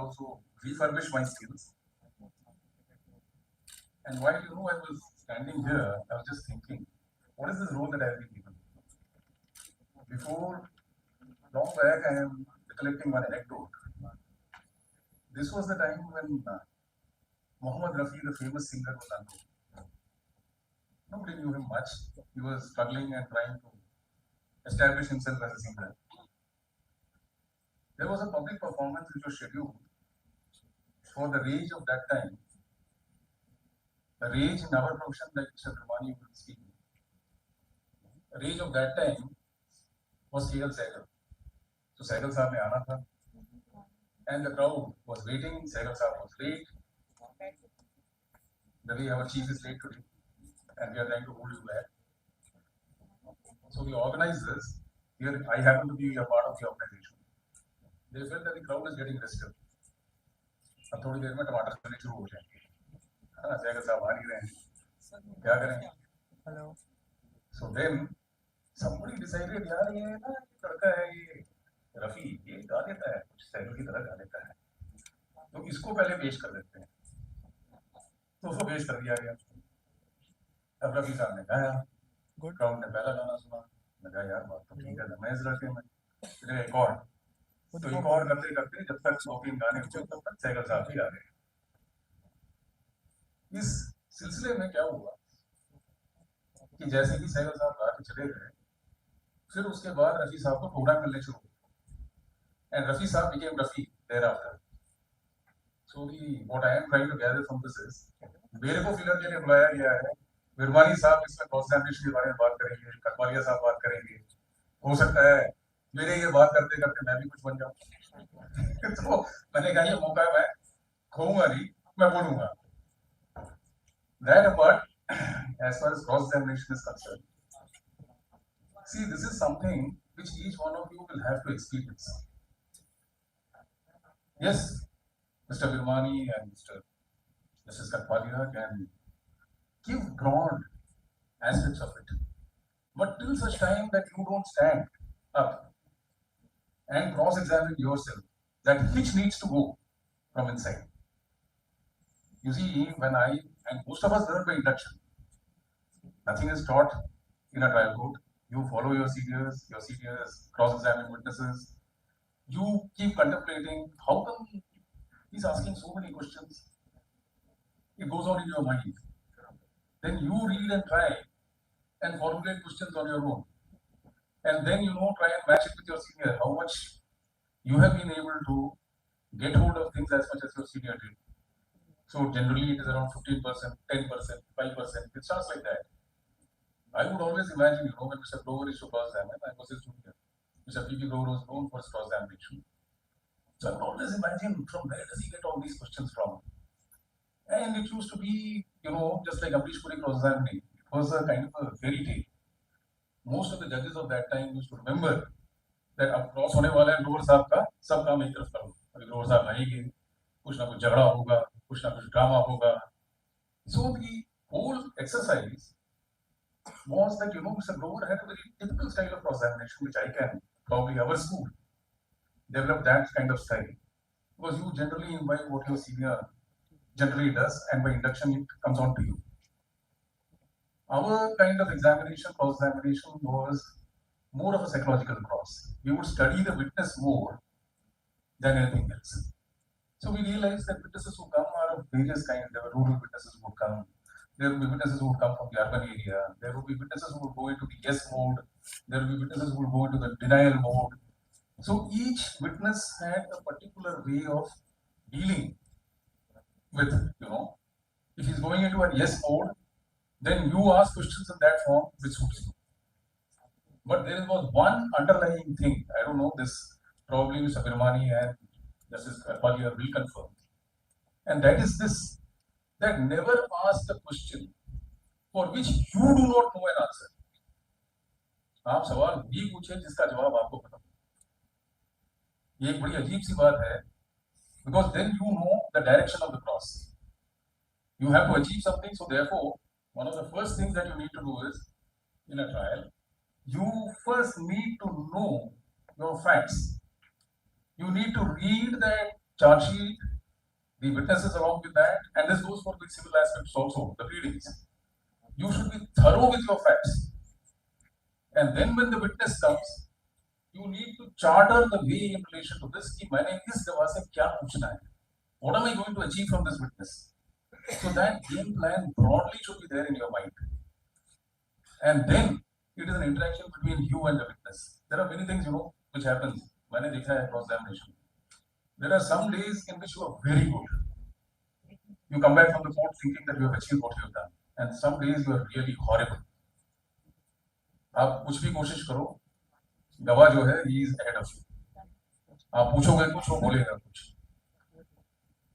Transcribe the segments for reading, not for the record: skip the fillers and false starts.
also refurbish my skills. And while I was standing here, I was just thinking, what is this role that I have been given? Before long back, I am recollecting one anecdote. This was the time when Mohammed Rafi, the famous singer, was unknown. Nobody knew him much. He was struggling and trying to establish himself as a singer. There was a public performance which was scheduled for the rage of that time. The rage in our profession, like Mr. Virmani will be speaking. The rage of that time was K.L. Sehgal. So Sehgal Saab ne aana tha. And the crowd was waiting. Sehgal Saab was late. The way our chief is late today. And we are trying to hold you back. So we organized this. Here I happen to be a part of the organization. They felt that the crowd is getting restive. अब थोड़ी देर में टमाटर चलने शुरू हो जाएंगे. हाँ, सैगल साहब आ नहीं रहे हैं. क्या करें? Hello. So then somebody decided, यार ये ना लड़का है ये रफी, ये गा देता है, कुछ सैगल की तरह गा देता है. तो इसको पहले पेश कर देते हैं. तो उसको पेश कर दिया गया. अब रफी साहब ने गाया. क्राउड ने पहला गाना सुना. लगा यार बात तो ठीक है, मैं इस लड़के में. फिर एक और. तो एक और करते करते जब तक 2-3 गाने हुए तब तक सैगल साहब भी आ गए. इस सिलसिले में क्या हुआ कि जैसे ही सैगल साहब गा के चले गए, फिर उसके बाद रफी साहब को प्रोग्राम मिलने शुरू हुए. एंड रफी साहब became Rafi thereafter. So what I am trying to gather from this is, मेरे को फिलर के लिए बुलाया गया है. विरमानी साहब इसमें क्रॉस एग्जामिनेशन के बारे में बात करेंगे, कथपालिया साहब बात करेंगे. हो सकता है मेरे ये बात करते करते मैं भी कुछ बन जाऊं. तो मैंने कहा ये मौका मैं खोऊंगा नहीं, मैं बोलूंगा. That apart, as far as cross examination is concerned, see, this is something which each one of you will have to experience. Yes, Mr. Virmani and Mrs. Kathpalia can give broad aspects of it, but till such time that you don't stand up and cross-examine yourself, that hitch needs to go from inside. You see, when and most of us learn by induction. Nothing is taught in a trial court. You follow your seniors cross-examine witnesses. You keep contemplating, how come he's asking so many questions? It goes on in your mind. Then you read and try and formulate questions on your own. And then, try and match it with your senior, how much you have been able to get hold of things as much as your senior did. So generally it is around 15%, 10%, 5%. It starts like that. I would always imagine, when Mr. Grover is to cross-examine, I was his junior. Mr. P.P. Grover was known for his cross-examination. So I would always imagine, from where does he get all these questions from? And it used to be, just like Amrish Puri cross-examining. It was a kind of a fairy tale. Most of the judges of that time used to remember that अब cross होने वाला है ग्रोवर साहब का, सब काम एक तरफ करो. अभी ग्रोवर साहब आएंगे, कुछ ना कुछ झगड़ा होगा, कुछ ना कुछ ड्रामा होगा. So the whole exercise was that Mr. Grover had a very typical style of cross-examination, which I can probably our school develop that kind of style, because you generally invite what your senior generally does, and by induction it comes on to you. Our kind of examination, cross-examination, was more of a psychological cross. We would study the witness more than anything else. So we realized that witnesses who come are of various kinds. There were rural witnesses who would come. There would be witnesses who would come from the urban area. There would be witnesses who would go into the yes mode. There would be witnesses who would go into the denial mode. So each witness had a particular way of dealing with, if he's going into a yes mode, then you ask questions in that form which suits you. But there was one underlying thing, I don't know, this probably Mr. Virmani and Justice Kathpalia will confirm. And that is this, that never ask a question for which you do not know an answer. आप सवाल भी पूछे जिसका जवाब आपको पता हो. ये एक बड़ी अजीब सी बात है, because then you know the direction of the cross. You have to achieve something, so therefore, one of the first things that you need to do is, in a trial, you first need to know your facts. You need to read that charge sheet, the witnesses along with that, and this goes for the civil aspects also, the pleadings. You should be thorough with your facts. And then when the witness comes, you need to charter the way in relation to this. कि मैंने इस गवाह से क्या पूछना है? What am I going to achieve from this witness? So that game plan broadly should be there in your mind. And then it is an interaction between you and the witness. There are many things, which happens. मैंने देखा है cross-examination. There are some days in which you are very good. You come back from the court thinking that you have achieved what you have done. And some days you are really horrible. आप कुछ भी कोशिश करो, गवाह जो है, he is ahead of you. आप पूछोगे कुछ, वो बोलेगा कुछ.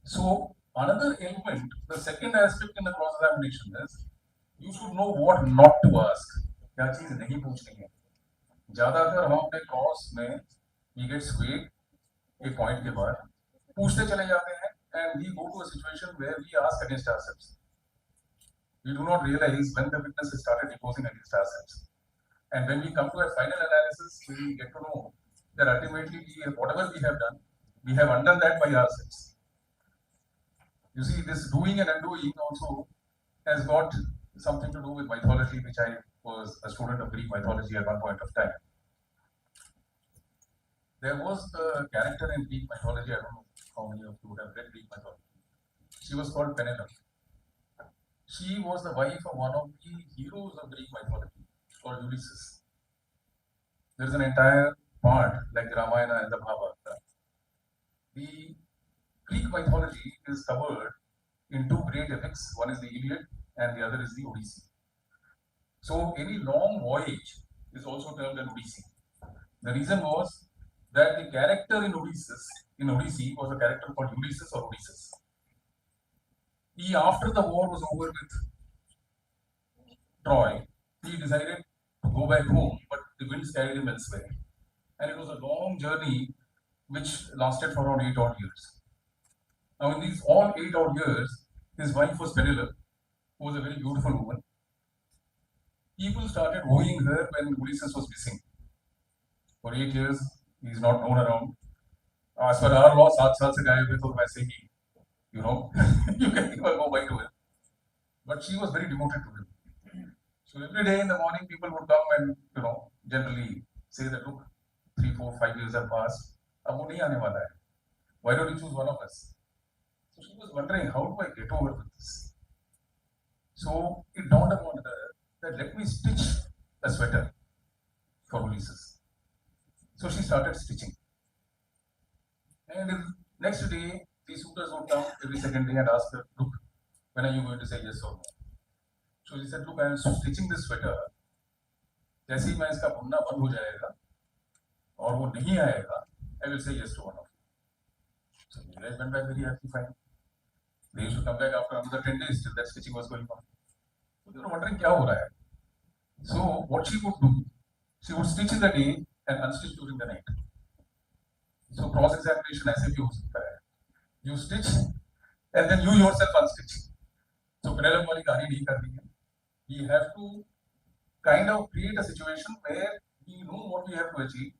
So another element, the second aspect in the cross-examination is you should know what not to ask. क्या चीज नहीं पूछनी है. ज्यादातर हम अपने क्रॉस में we get swayed एक पॉइंट के बाद पूछते चले जाते हैं and we go to a situation where we ask against ourselves. We do not realize when the witness has started deposing against ourselves. And when we come to a final analysis, we get to know that ultimately whatever we have done, we have undone that by ourselves. You see, this doing and undoing also has got something to do with mythology, which I was a student of Greek mythology at one point of time. There was a character in Greek mythology, I don't know how many of you would have read Greek mythology. She was called Penelope. She was the wife of one of the heroes of Greek mythology, called Ulysses. There is an entire part, like the Ramayana and the Mahabharata. The Greek mythology is covered in two great epics. One is the Iliad and the other is the Odyssey. So any long voyage is also termed an Odyssey. The reason was that the character in Odyssey was a character called Ulysses or Odysseus. He, after the war was over with Troy, he decided to go back home, but the winds carried him elsewhere. And it was a long journey which lasted for around 8 odd years. Now, in these all 8 odd years, his wife was Penelope, who was a very beautiful woman. People started wooing her when Ulysses was missing. For 8 years, he is not known around. As per our law, 7 साल से गायब है तो वैसे ही, you can even go back to him. But she was very devoted to him. So every day in the morning, people would come and, generally say that, look, 3, 4, 5 years have passed. अब वो नहीं आने वाला है. Why don't you choose one of us? So she was wondering, how do I get over with this? So it dawned upon her that let me stitch a sweater for Ulysses. So she started stitching. And next day, the suitors would come every second day and ask her, look, when are you going to say yes or no? So she said, look, I am stitching this sweater. जैसे ही मैं इसका बुनना बंद हो जाएगा और वो नहीं आएगा, I will say yes to one of you. So you guys went back very happy, fine. They used to come back after another 10 days till that stitching was going on. So they were wondering क्या हो रहा है. So what she would do, she would stitch in the day and unstitch during the night. So cross-examination ऐसे भी हो सकता है. You stitch and then you yourself unstitch. So Penelope वाली कहानी नहीं करनी है. We have to kind of create a situation where we know what we have to achieve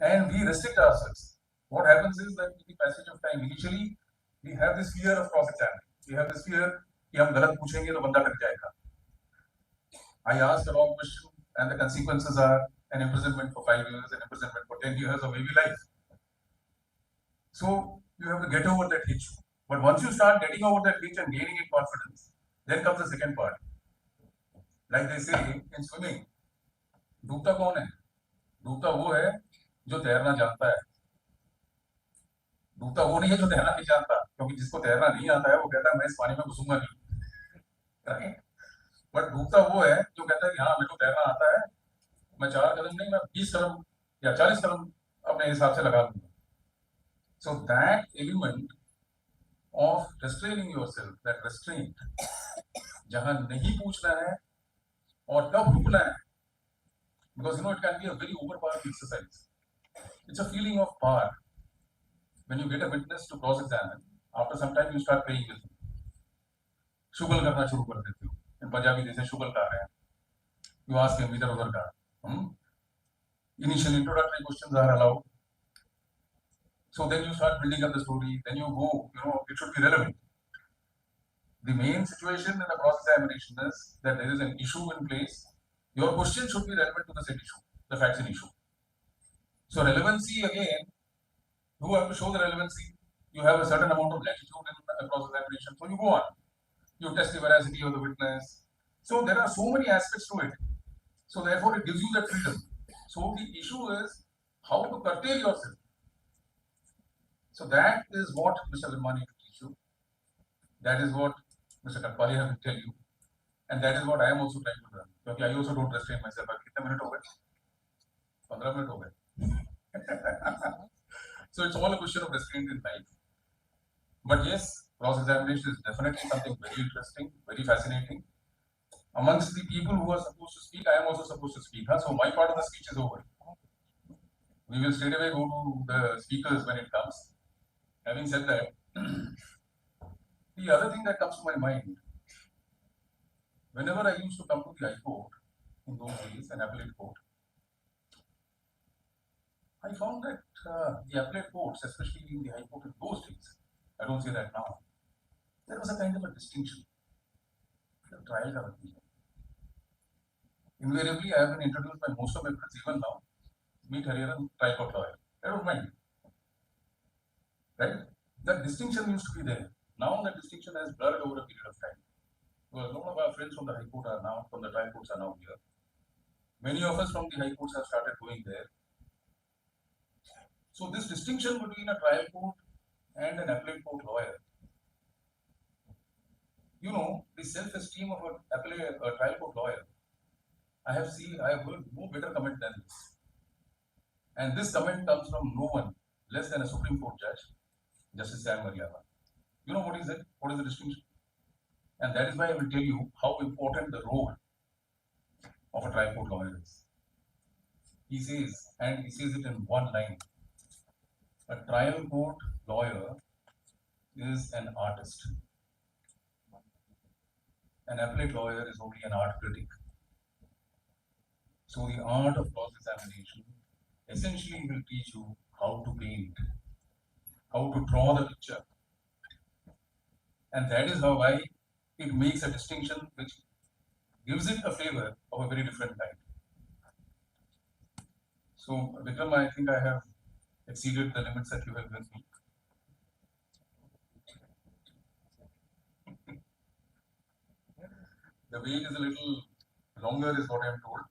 and we restrict ourselves. What happens is that with the passage of time, initially we have this fear of cross-examining. We have this fear कि हम गलत पूछेंगे तो बंदा cut जाएगा. I asked a wrong question and the consequences are an imprisonment for 5 years, an imprisonment for 10 years, or maybe life. So you have to get over that hitch. But once you start getting over that hitch and gaining in confidence, then comes the second part. Like they say in swimming, डूबता कौन है? डूबता वो है जो तैरना जानता है. डूबता वो नहीं है जो तैरना नहीं जानता, क्योंकि जिसको तैरना नहीं आता है वो कहता है मैं इस पानी में घुसूंगा नहीं. बट डूबता वो है जो कहता है कि हाँ मेरे को तैरना आता है, मैं 4 कदम नहीं, मैं 20 कदम या 40 कदम अपने हिसाब से लगा दूंगा. So that element of restraining yourself, that restraint, जहां नहीं पूछना है और कब रुकना है, because it can be a very overpowering exercise. It's a feeling of power. When you get a witness to cross-examine, after some time you start playing with him. शुगल करना शुरू कर देते हो. In Punjabi they say शुगल कर रहे हैं. You ask him इधर उधर का. Initial introductory questions are allowed. So then you start building up the story, then you go, it should be relevant. The main situation in a cross examination is that there is an issue in place. Your question should be relevant to the said issue, the facts in issue. So relevancy again, you have to show the relevancy. You have a certain amount of latitude in a cross examination, so you go on. You test the veracity of the witness. So there are so many aspects to it. So therefore, it gives you that freedom. So the issue is how to curtail yourself. So that is what Mr. Virmani will teach you. That is what Mr. Kathpalia will tell you. And that is what I am also trying to learn. Because I also don't restrain myself. Kitne minute ho gaye? 15 minute ho gaye. So it's all a question of restraint in life. But yes, cross-examination is definitely something very interesting, very fascinating. Amongst the people who are supposed to speak, I am also supposed to speak. So my part of the speech is over. We will straight away go to the speakers when it comes. Having said that, the other thing that comes to my mind, whenever I used to come to the High Court in those days, an appellate court, I found that the appellate courts, especially in the High Court in those days, I don't say that now, there was a kind of a distinction. The trial committee. Invariably, I have been introduced by most of my friends, even now, meet Hariharan, trial court lawyer. I don't mind. Right? That distinction used to be there. Now that distinction has blurred over a period of time. Because a lot of our friends from the High Court are now, from the trial courts are now here. Many of us from the High Courts have started going there. So this distinction between a trial court and an appellate court lawyer, the self-esteem of a trial court lawyer, I have heard no better comment than this. And this comment comes from no one less than a Supreme Court judge, Justice Sam Mariava. You know what is it? What is the distinction? And that is why I will tell you how important the role of a trial court lawyer is. He says it in one line, a trial court lawyer is an artist. An appellate lawyer is only an art critic. So the art of cross-examination essentially will teach you how to paint, how to draw the picture. And that is how it makes a distinction which gives it a flavor of a very different kind. So, Vikram, I think I have exceeded the limits that you have given me. The wait is a little longer is what I am told.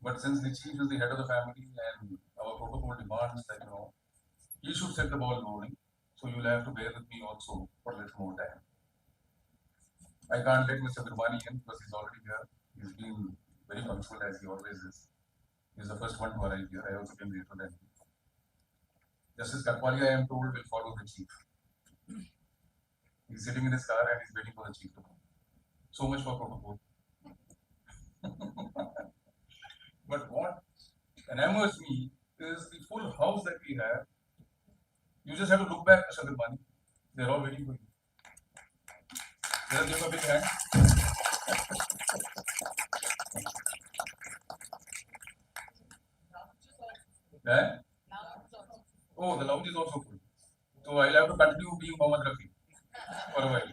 But since the chief is the head of the family and our protocol demands that, he should set the ball rolling. So you'll have to bear with me also for a little more time. I can't let Mr. Virmani in because he's already here. He's been very punctual as he always is. He's the first one to arrive here. I also came later than him. Justice Kathpalia, I am told, will follow the chief. He's sitting in his car and he's waiting for the chief to come. So much for protocol. But what enamors me is the full house that we have. You just have to look back, Mr. Virmani. They're all waiting for you. Let us give a big hand. Oh, the lounge is also full. So I'll have to continue being Mohammed Rafi for a while.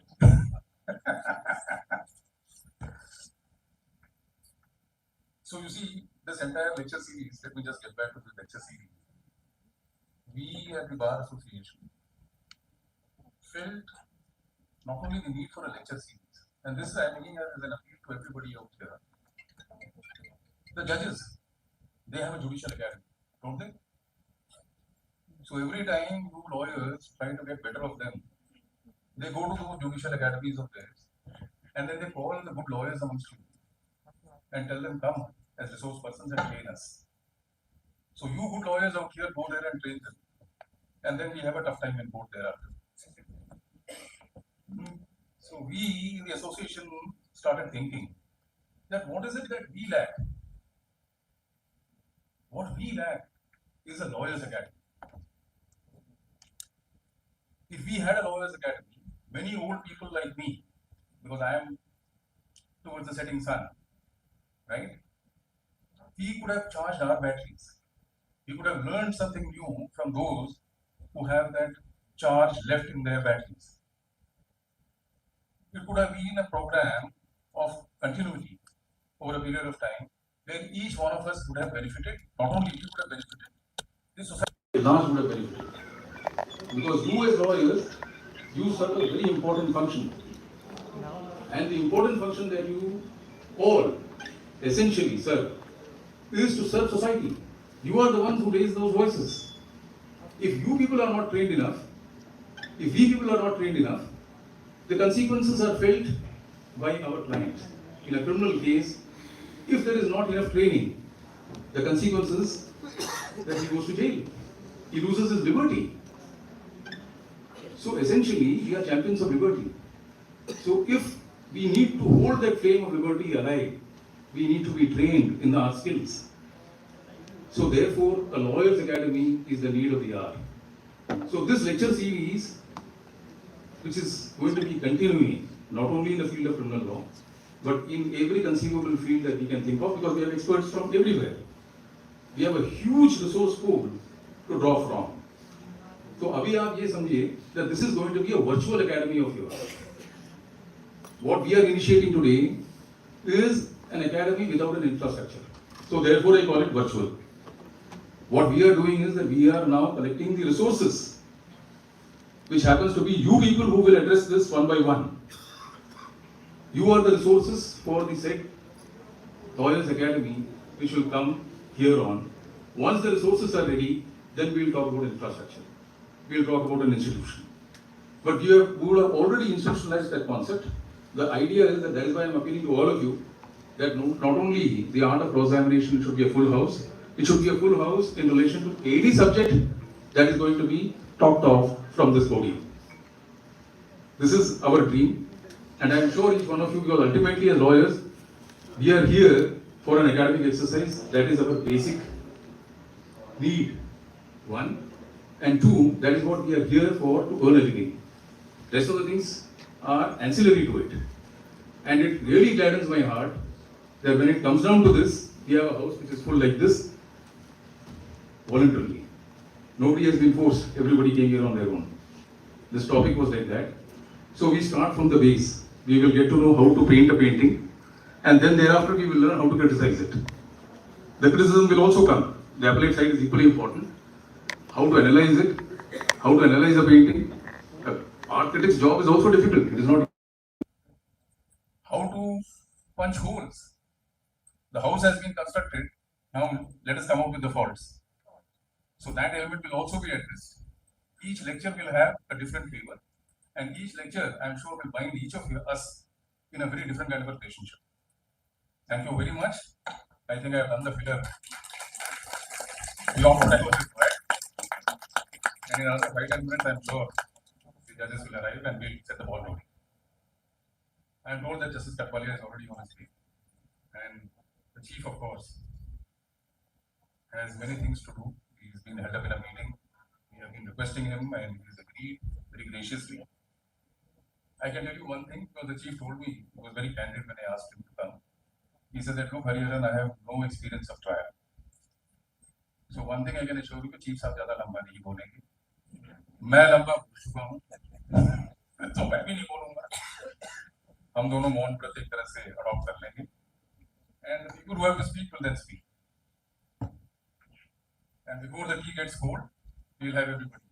So you see, this entire lecture series, let me just get back to the lecture series. We at the Bar Association felt not only the need for a lecture series, and this I am making as an appeal to everybody out here. The judges, they have a judicial academy, don't they? So every time you lawyers try to get better of them, they go to those judicial academies of theirs, and then they call the good lawyers amongst you and tell them, come as resource persons and train us. So you good lawyers out here go there and train them, and then we have a tough time in court thereafter. So we, the association, started thinking that what is it that we lack? What we lack is a lawyers academy. If we had a lawyers academy, many old people like me, because I am towards the setting sun, right? He could have charged our batteries. He could have learned something new from those who have that charge left in their batteries. It could have been a program of continuity over a period of time where each one of us would have benefited. Not only we would have benefited, the society at large would have benefited. Because you as lawyers, you serve a very important function. And the important function that you all essentially serve is to serve society. You are the ones who raise those voices. If you people are not trained enough, if we people are not trained enough, the consequences are felt by our clients. In a criminal case, if there is not enough training, the consequences that he goes to jail. He loses his liberty. So essentially, we are champions of liberty. So if we need to hold that flame of liberty alive, we need to be trained in our skills. So therefore, a lawyer's academy is the need of the hour. So this lecture series, which is going to be continuing, not only in the field of criminal law, but in every conceivable field that we can think of, because we have experts from everywhere. We have a huge resource pool to draw from. So abhi aap ye samjhiye that this is going to be a virtual academy of yours. What we are initiating today is an academy without an infrastructure. So therefore I call it virtual. What we are doing is that we are now collecting the resources, which happens to be you people who will address this one by one. You are the resources for the said Lawyers Academy, which will come here on. Once the resources are ready, then we will talk about infrastructure. We will talk about an institution. But we would have already institutionalized that concept. The idea is that is why I am appealing to all of you that not only the art of cross-examination should be a full house, it should be a full house in relation to any subject that is going to be talked of from this podium. This is our dream, and I am sure each one of you, because ultimately as lawyers, we are here for an academic exercise. That is our basic need, one. And two, that is what we are here for, to earn a living. Rest of the things are ancillary to it. And it really gladdens my heart that when it comes down to this, we have a house which is full like this, voluntarily. Nobody has been forced, everybody came here on their own. This topic was like that. So we start from the base. We will get to know how to paint a painting, and then thereafter we will learn how to criticize it. The criticism will also come. The appellate side is equally important. How to analyze it, how to analyze a painting. Art critic's job is also difficult. It is not how to punch holes. The house has been constructed. Now let us come up with the faults. So that element will also be addressed. Each lecture will have a different flavor, and each lecture, I am sure, will bind each of us in a very different kind of a relationship. Thank you very much. I think I have done the filler beyond what I was required. And in another 5-10 minutes, I am sure the judges will arrive and we'll set the ball rolling. I am told that Justice Kathpalia is already on his way, and the chief, of course, has many things to do. He's been held up in a meeting. We have been requesting him, and he's agreed very graciously. I can tell you one thing, because the chief told me, he was very candid when I asked him to come. He said that, look, Hariharan, I have no experience of trial. So one thing I can assure you, chief साहब ज़्यादा लंबा नहीं बोलेंगे. मैं लंबा बोल चुका हूँ, तो मैं भी नहीं बोलूँगा. हम दोनों मौन प्रत्येक तरह से अडॉप्ट कर लेंगे. And the people who have to speak will then speak. And before the tea gets cold, we will have everybody.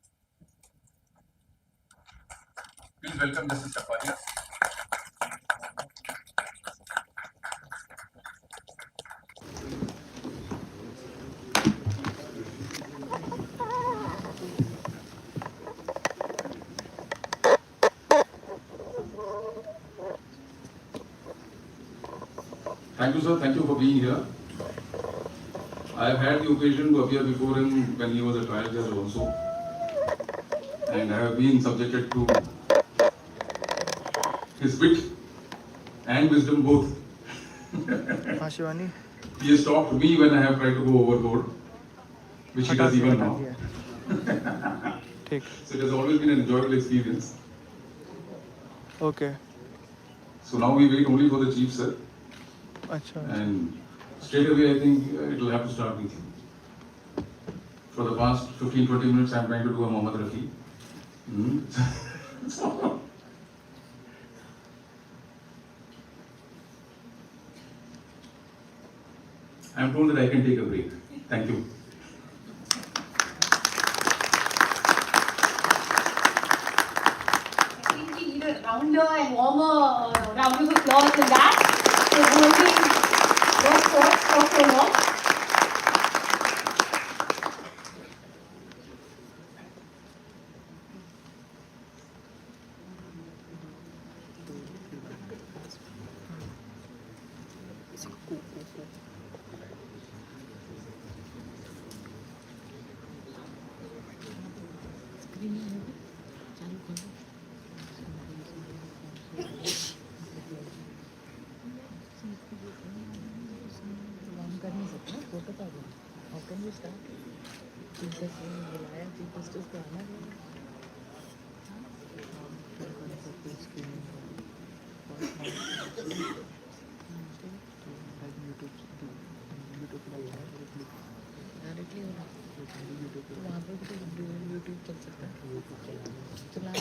Please welcome Justice Kathpalia. Thank you, sir. Thank you for being here. I have had the occasion to appear before him when he was a trial judge also, and I have been subjected to his wit and wisdom both. He has stopped me when I have tried to go overboard, which he does even now. So it has always been an enjoyable experience. Okay. So now we wait only for the chief, sir. And straight away, I think it will have to start with you. For the past 15-20 minutes, I'm trying to do a Mohammed Rafi. So, I'm told that I can take a break. Thank you. I think we need a rounder and warmer round of applause than that. So holding those thoughts for so long. How can we start? Chief Justice ने बुलाया, Chief Justice को आना है। Directly होना तो वहाँ पर भी यूट्यूब चल सकता है, चला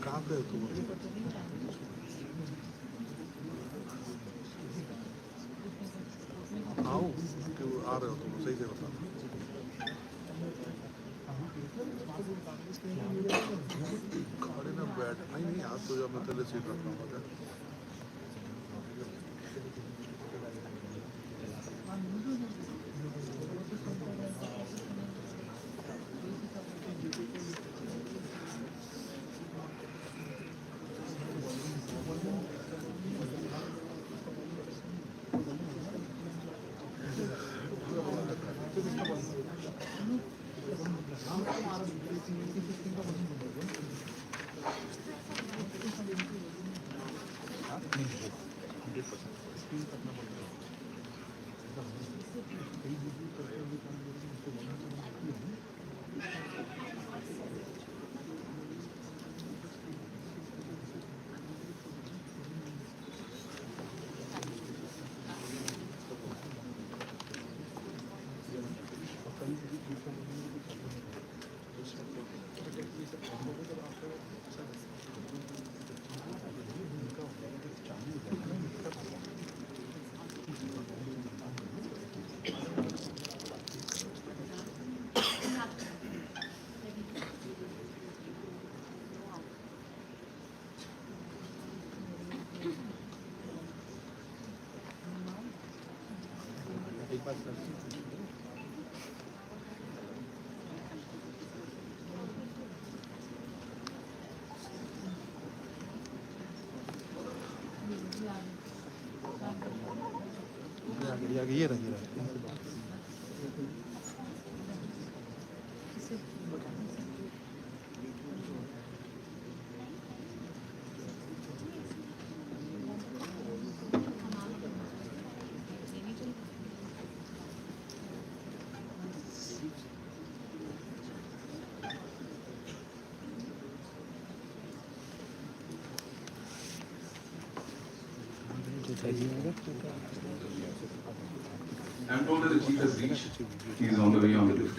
कहाँ पे हो तुम? आओ क्यों आ रहे हो तुम? सही से बताओ। खड़े ना बैठ नहीं आज तो जब मैं तेरे सीट रखा हूँ ये रही I'm told that the chief has reached. He is on the way on the lift.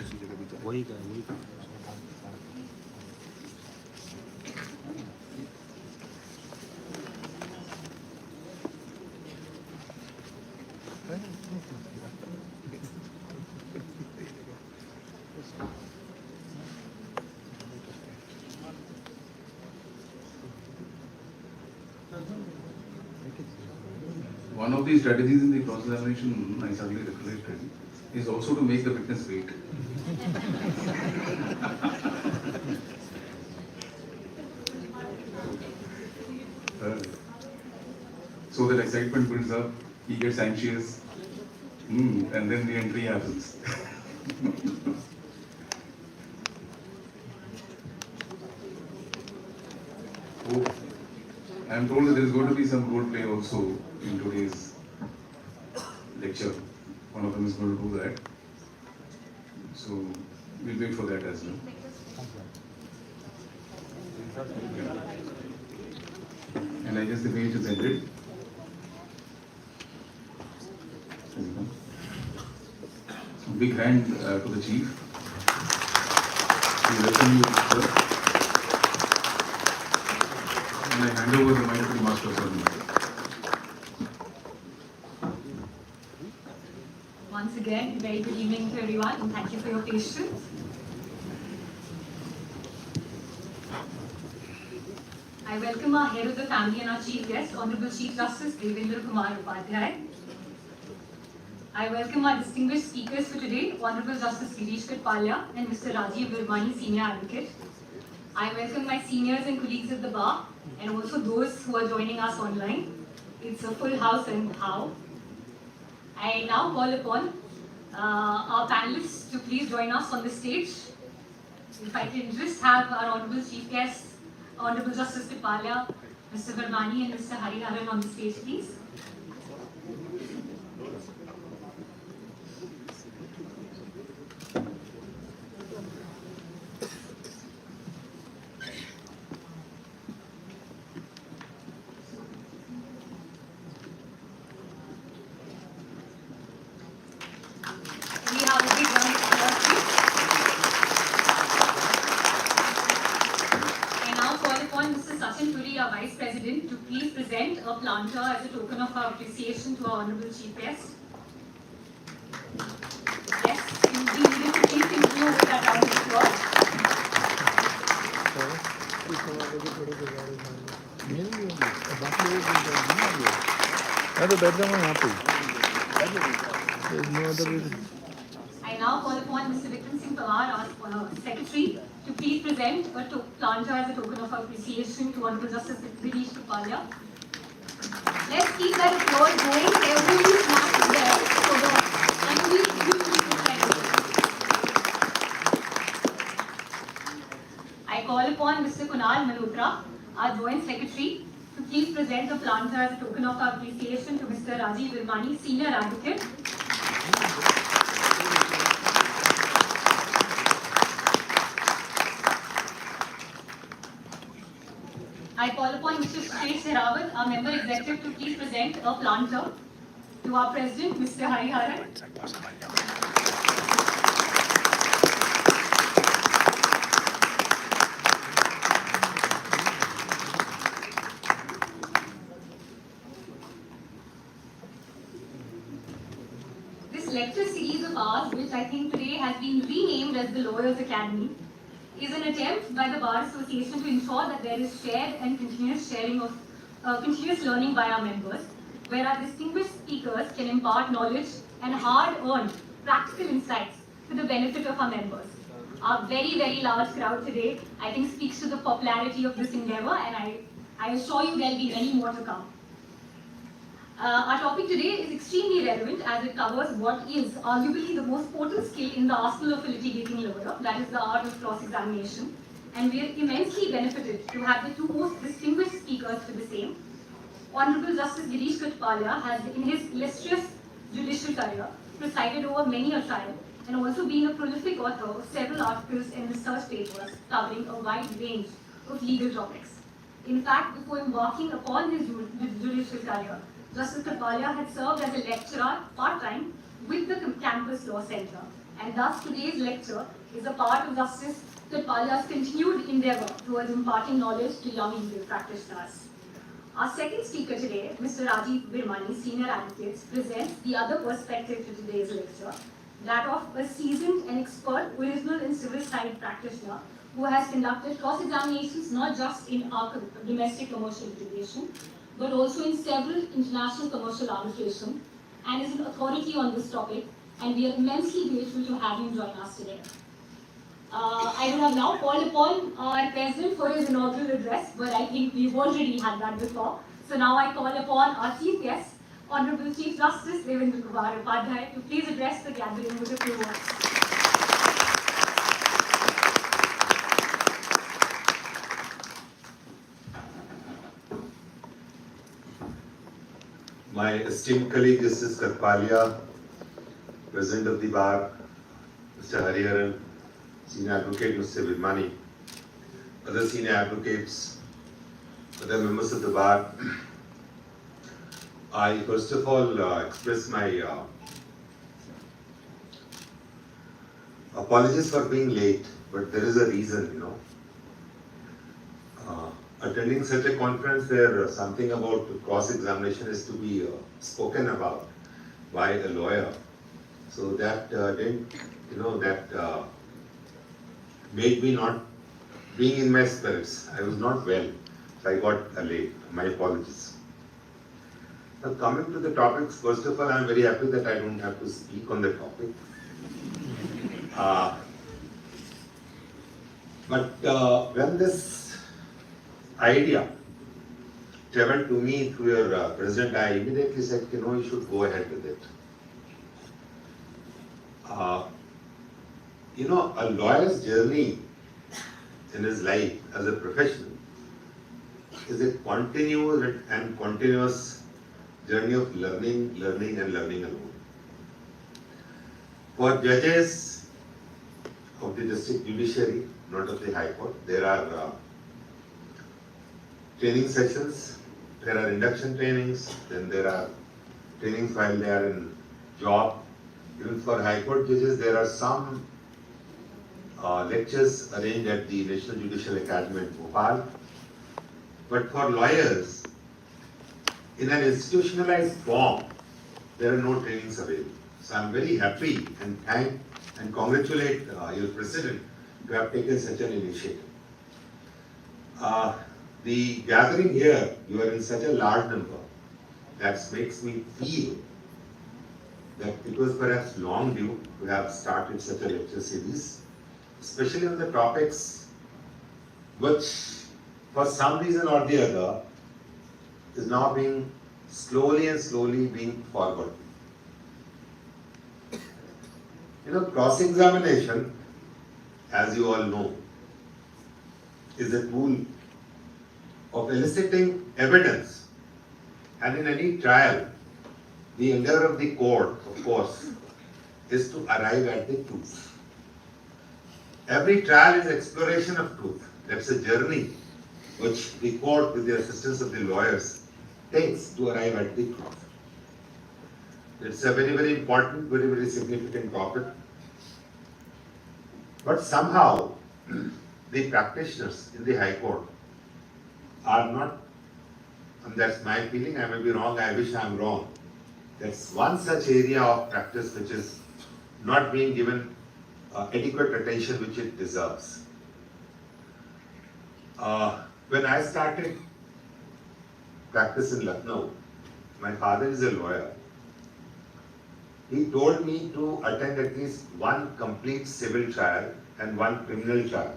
One of the strategies in the cross-examination, I suddenly recollected, is also to make the witness wait. So that excitement builds up, he gets anxious, and then the entry happens. Oh, I am told that there is going to be some role play also in today's lecture. One of them is going to do that. So we'll wait for that as well. And I guess the page is ended. A big hand to the chief. We welcome you, sir. And I hand over the mic to the master servant. Once again, very good evening to everyone and thank you for your patience. I welcome our head of the family and our chief guest, Honorable Chief Justice Devendra Kumar Upadhyaya. I welcome our distinguished speakers for today, Honorable Justice Girish Kathpalia and Mr. Rajeev Virmani, Senior Advocate. I welcome my seniors and colleagues at the bar and also those who are joining us online. It's a full house and how. I now call upon our panelists to please join us on the stage. If I can just have our Honorable Chief Guest, Honorable Justice Kathpalia, Mr. Virmani and Mr. Hariharan on the stage, please. To please present a planter as a token of our appreciation to our Honorable Chief Guest. Yes, we need to please continue with that round of applause. I now call upon Mr. Pawar, our Secretary, to please present a planter as a token of appreciation to Honorable Justice Girish Kathpalia. Let's keep that applause going. Everybody smash it there for the complete beautiful I call upon Mr. Kumar, our Joint Secretary, to please present the planter as a token of our appreciation to Mr. Rajeev Virmani, Senior Advocate. I call upon Mr. Sehrawat, our Member Executive, to please present a planter to our President, Mr. Hariharan. This lecture series of ours, which I think today has been renamed as the Lawyers Academy, is an attempt by the Bar Association to ensure that there is shared and continuous sharing of continuous learning by our members, where our distinguished speakers can impart knowledge and hard-earned practical insights to the benefit of our members. Our very, very large crowd today, I think, speaks to the popularity of this endeavor, and I assure you there will be many more to come. Our topic today is extremely relevant as it covers what is arguably the most potent skill in the arsenal of a litigating lawyer, that is the art of cross-examination. And we are immensely benefited to have the two most distinguished speakers for the same. Honorable Justice Girish Kathpalia has, in his illustrious judicial career, presided over many a trial and also been a prolific author of several articles and research papers covering a wide range of legal topics. In fact, before embarking upon his judicial career, Justice Kathpalia had served as a lecturer part-time with the Campus Law Center. And thus today's lecture is a part of Justice Kathpalia's continued endeavor towards imparting knowledge to young legal practitioners. Our second speaker today, Mr. Rajeev Virmani, Senior Advocate, presents the other perspective to today's lecture, that of a seasoned and expert original and civil side practitioner who has conducted cross-examinations not just in our domestic commercial litigation, but also in several international commercial arbitration, and is an authority on this topic, and we are immensely grateful to have him join us today. I would have now called upon our President for his inaugural address, but I think we've already had that before. So now I call upon our Chief Guest, Honorable Chief Justice Devendra Kumar Upadhyaya, to please address the gathering with a few words. My esteemed colleague, Justice Kathpalia, President of the Bar, Mr. Hariharan, Senior Advocate, Mr. Virmani, other senior advocates, other members of the Bar, I first of all express my apologies for being late, but there is a reason, attending such a conference where something about cross-examination is to be spoken about by a lawyer. So that didn't, made me not being in my spirits. I was not well, so I got late. My apologies. Now coming to the topics, first of all, I am very happy that I don't have to speak on the topic. But when this idea came to me through your president, I immediately said, you should go ahead with it. A lawyer's journey in his life as a professional is a continuous journey of learning alone. For judges of the district judiciary, not of the High Court, there are training sessions, there are induction trainings, then there are trainings while they are in job. Even for High Court judges, there are some lectures arranged at the National Judicial Academy at Bhopal. But for lawyers, in an institutionalized form, there are no trainings available. So I'm very happy and thank and congratulate your president to have taken such an initiative. The gathering here, you are in such a large number, that makes me feel that it was perhaps long due to have started such a lecture series, especially on the topics which, for some reason or the other, is now being slowly being forgotten. Cross-examination, as you all know, is a tool of eliciting evidence, and in any trial, the endeavor of the court, of course, is to arrive at the truth. Every trial is exploration of truth. That's a journey which the court, with the assistance of the lawyers, takes to arrive at the truth. It's a very important, very significant topic. But somehow, the practitioners in the High Court are not, and that's my feeling, I may be wrong, I wish I'm wrong. That's one such area of practice which is not being given adequate attention which it deserves. When I started practice in Lucknow, my father is a lawyer. He told me to attend at least one complete civil trial and one criminal trial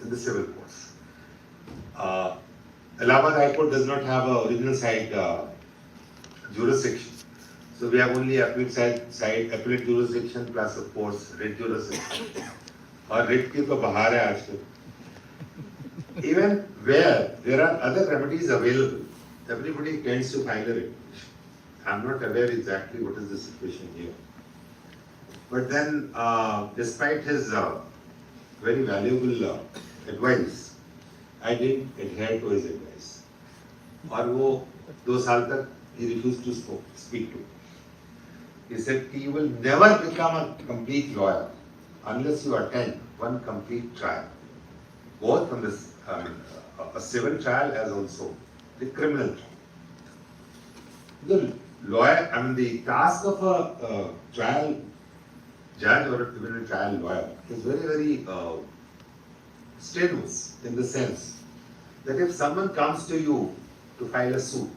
in the civil courts. Allahabad High Court does not have an original side jurisdiction. So we have only appellate jurisdiction plus, of course, writ jurisdiction. Or writ ki to bahar hai aaj. Even where there are other remedies available, everybody tends to find a remedy. I'm not aware exactly what is the situation here. But then, despite his very valuable advice, I didn't adhere to his advice. और वो 2 साल तक he refused to speak to. He said you will never become a complete lawyer unless you attend one complete trial, both on this a civil trial as also the criminal trial. The lawyer, the task of a trial judge or even a trial lawyer is very, very strenuous in the sense that if someone comes to you to file a suit,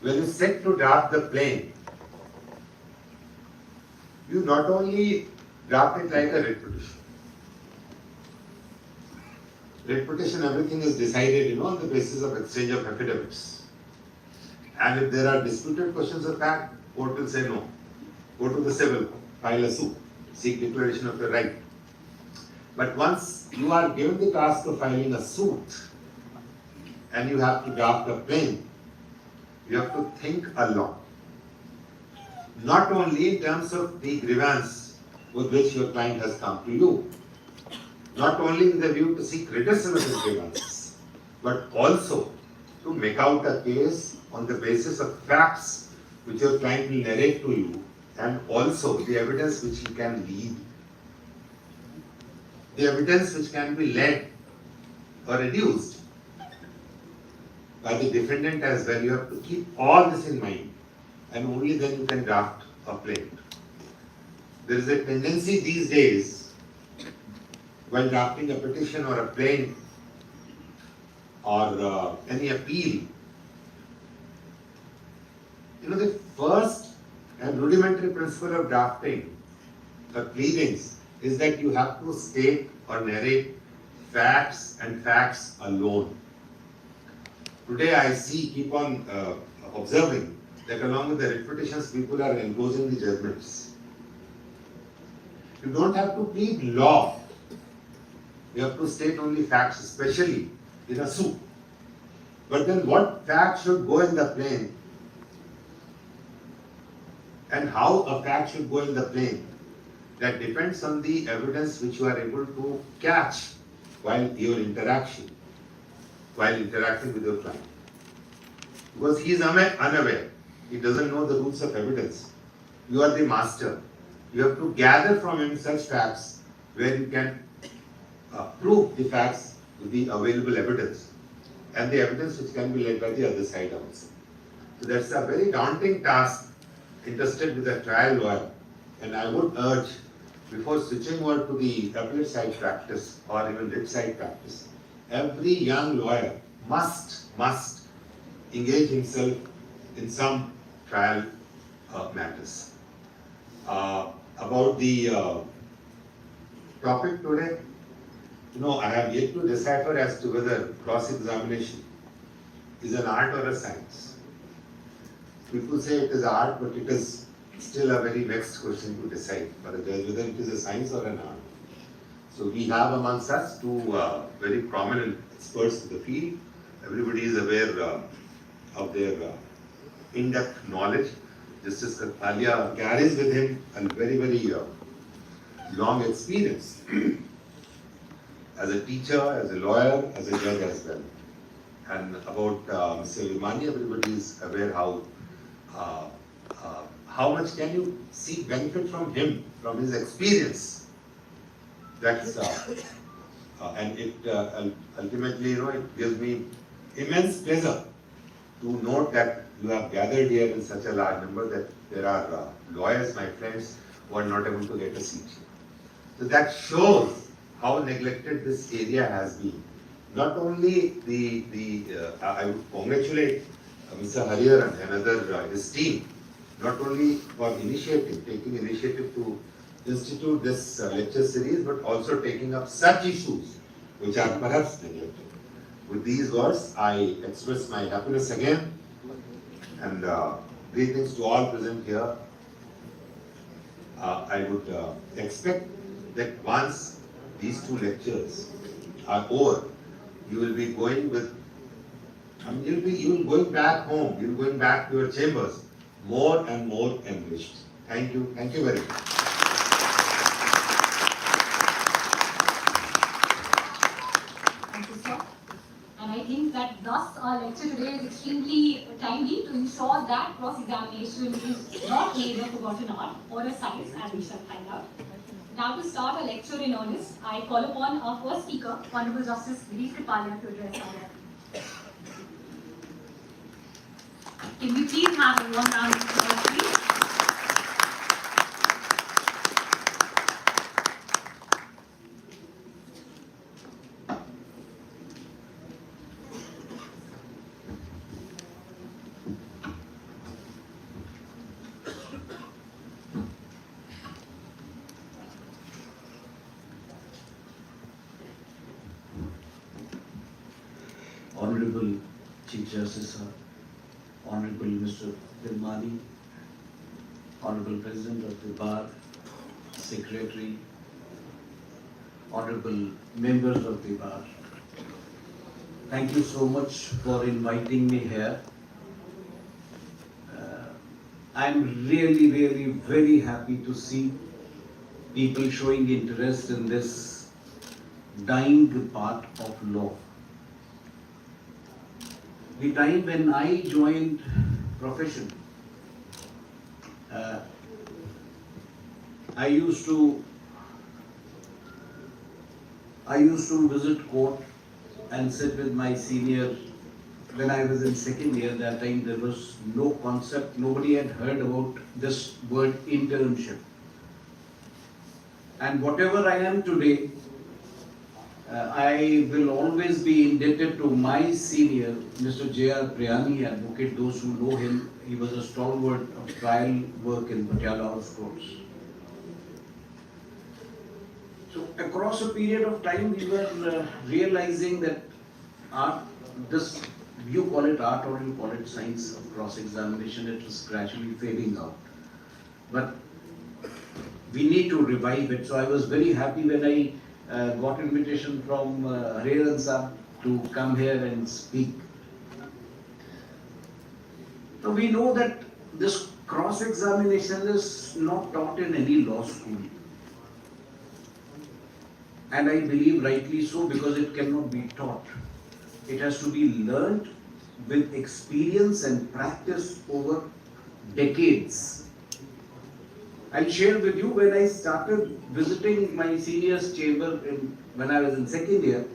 when you sit to draft the plain, you not only draft it like a writ petition. Writ petition, everything is decided, on the basis of exchange of affidavits. And if there are disputed questions of fact, court will say no. Go to the civil court, file a suit, seek declaration of your right. But once you are given the task of filing a suit and you have to draft a plain, you have to think a lot. Not only in terms of the grievance with which your client has come to you, not only with the view to seek redressal of his grievances, but also to make out a case on the basis of facts which your client will narrate to you, and also the evidence which he can lead, the evidence which can be led or reduced by the defendant as well. You have to keep all this in mind, and only then you can draft a plaint. There is a tendency these days, when drafting a petition or a plaint or any appeal, the first and rudimentary principle of drafting the pleadings is that you have to state or narrate facts and facts alone. Today I keep on observing that along with the writ petitions, people are engrossing the judgments. You don't have to plead law. You have to state only facts, especially in a suit. But then what facts should go in the plain and how a fact should go in the plain, that depends on the evidence which you are able to catch while interacting with your client. Because he is unaware, he doesn't know the rules of evidence. You are the master. You have to gather from him such facts where you can prove the facts with the available evidence and the evidence which can be led by the other side also. So that's a very daunting task entrusted with a trial lawyer, and I would urge, before switching over to the appellate side practice or even writ side practice, every young lawyer must engage himself in some trial matters. About the topic today, I have yet to decipher as to whether cross-examination is an art or a science. People say it is art, but it is still a very vexed question to decide whether it is a science or an art. So we have amongst us two very prominent experts in the field. Everybody is aware of their in-depth knowledge. Justice Kathpalia carries with him a very, very long experience as a teacher, as a lawyer, as a judge as well. And about Mr. Virmani, everybody is aware how much can you see benefit from him, from his experience. That's and it ultimately, it gives me immense pleasure to note that you have gathered here in such a large number, that there are lawyers, my friends, who are not able to get a seat here. So that shows how neglected this area has been. Not only I would congratulate Mr. Hariharan and his team, not only for taking initiative to institute this lecture series, but also taking up such issues which are perhaps neglected. With these words, I express my happiness again and greetings to all present here. I would expect that once these two lectures are over, you will be going you will going back home, you will going back to your chambers more and more enriched. Thank you very much. Thank you, sir. Thus, our lecture today is extremely timely to ensure that cross-examination is not made a forgotten art or a science, as we shall find out. Now, to start our lecture in earnest, I call upon our first speaker, Honorable Justice Girish, to address our lecture. Can we please have a warm round of applause, please? Honorable Chief Justice, Honorable Mr. Virmani, Honorable President of the Bar, Secretary, Honorable members of the Bar, thank you so much for inviting me here. I'm really very happy to see people showing interest in this dying part of law. The time when I joined profession, I used to visit court and sit with my senior. When I was in second year, that time there was no concept, nobody had heard about this word internship. And whatever I am today, I will always be indebted to my senior, Mr. J.R. Priyani, advocate. Those who know him, he was a stalwart of trial work in Patiala House Courts. So across a period of time, we were realizing that art, this, you call it art or you call it science of cross-examination, it was gradually fading out. But we need to revive it. So I was very happy when I got invitation from Rajeev sir to come here and speak. So we know that this cross-examination is not taught in any law school. And I believe rightly so, because it cannot be taught. It has to be learned with experience and practice over decades. I'll share with you, when I started visiting my senior's chamber when I was in second year,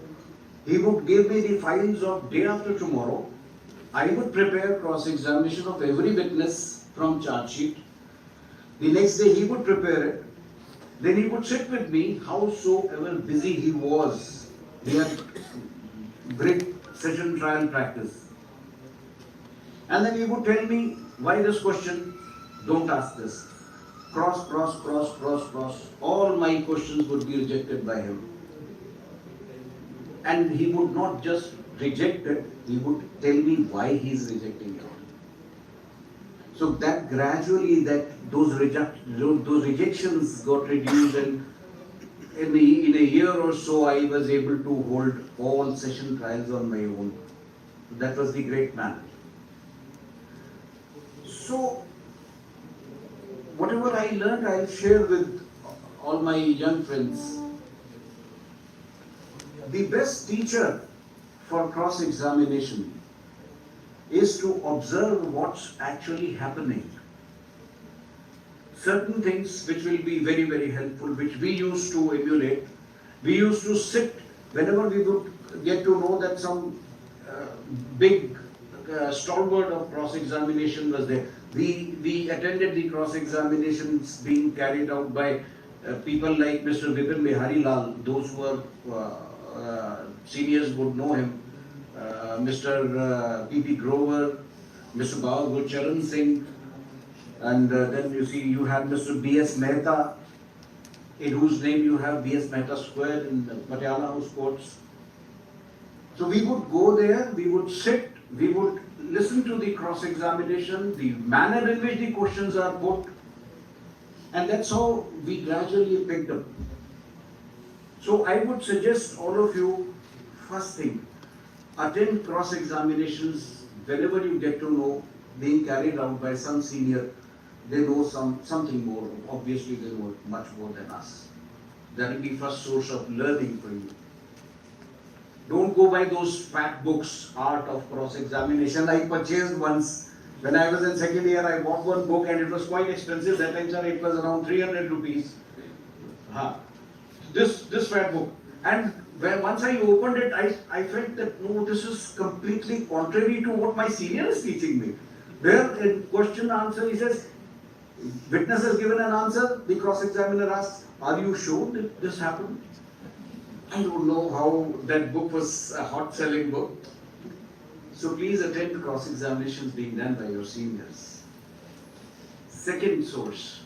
he would give me the files of day after tomorrow. I would prepare cross-examination of every witness from charge sheet. The next day he would prepare it. Then he would sit with me, howsoever busy he was. He had great session trial practice. And then he would tell me, why this question? Don't ask this. Cross. All my questions would be rejected by him. And he would not just reject it, he would tell me why he is rejecting it. So that gradually those rejections got reduced, and in a year or so I was able to hold all session trials on my own. That was the great man. So whatever I learned, I'll share with all my young friends. The best teacher for cross-examination is to observe what's actually happening. Certain things which will be very helpful, which we used to emulate. We used to sit, whenever we would get to know that some big stalwart of cross-examination was there. We attended the cross-examinations being carried out by people like Mr. Vipin Bihari Lal. Those who were seniors would know him. Mr. P.P. Grover, Mr. Baba Gurcharan Singh, and then you see you have Mr. B.S. Mehta, in whose name you have B.S. Mehta Square in Patiala House Courts. So we would go there, we would sit, we would listen to the cross-examination, the manner in which the questions are put, and that's how we gradually picked up. So I would suggest all of you, first thing, attend cross-examinations whenever you get to know being carried out by some senior. They know something more. Obviously, they know much more than us. That will be first source of learning for you. Don't go by those fat books, Art of Cross-Examination. I purchased once. When I was in second year, I bought one book and it was quite expensive. That time, sir, it was around 300 rupees. This fat book. And once I opened it, I felt that no, this is completely contrary to what my senior is teaching me. There in question answer, he says, witness has given an answer, the cross-examiner asks, are you sure that this happened? I don't know how that book was a hot-selling book. So please attend cross-examinations being done by your seniors. Second source.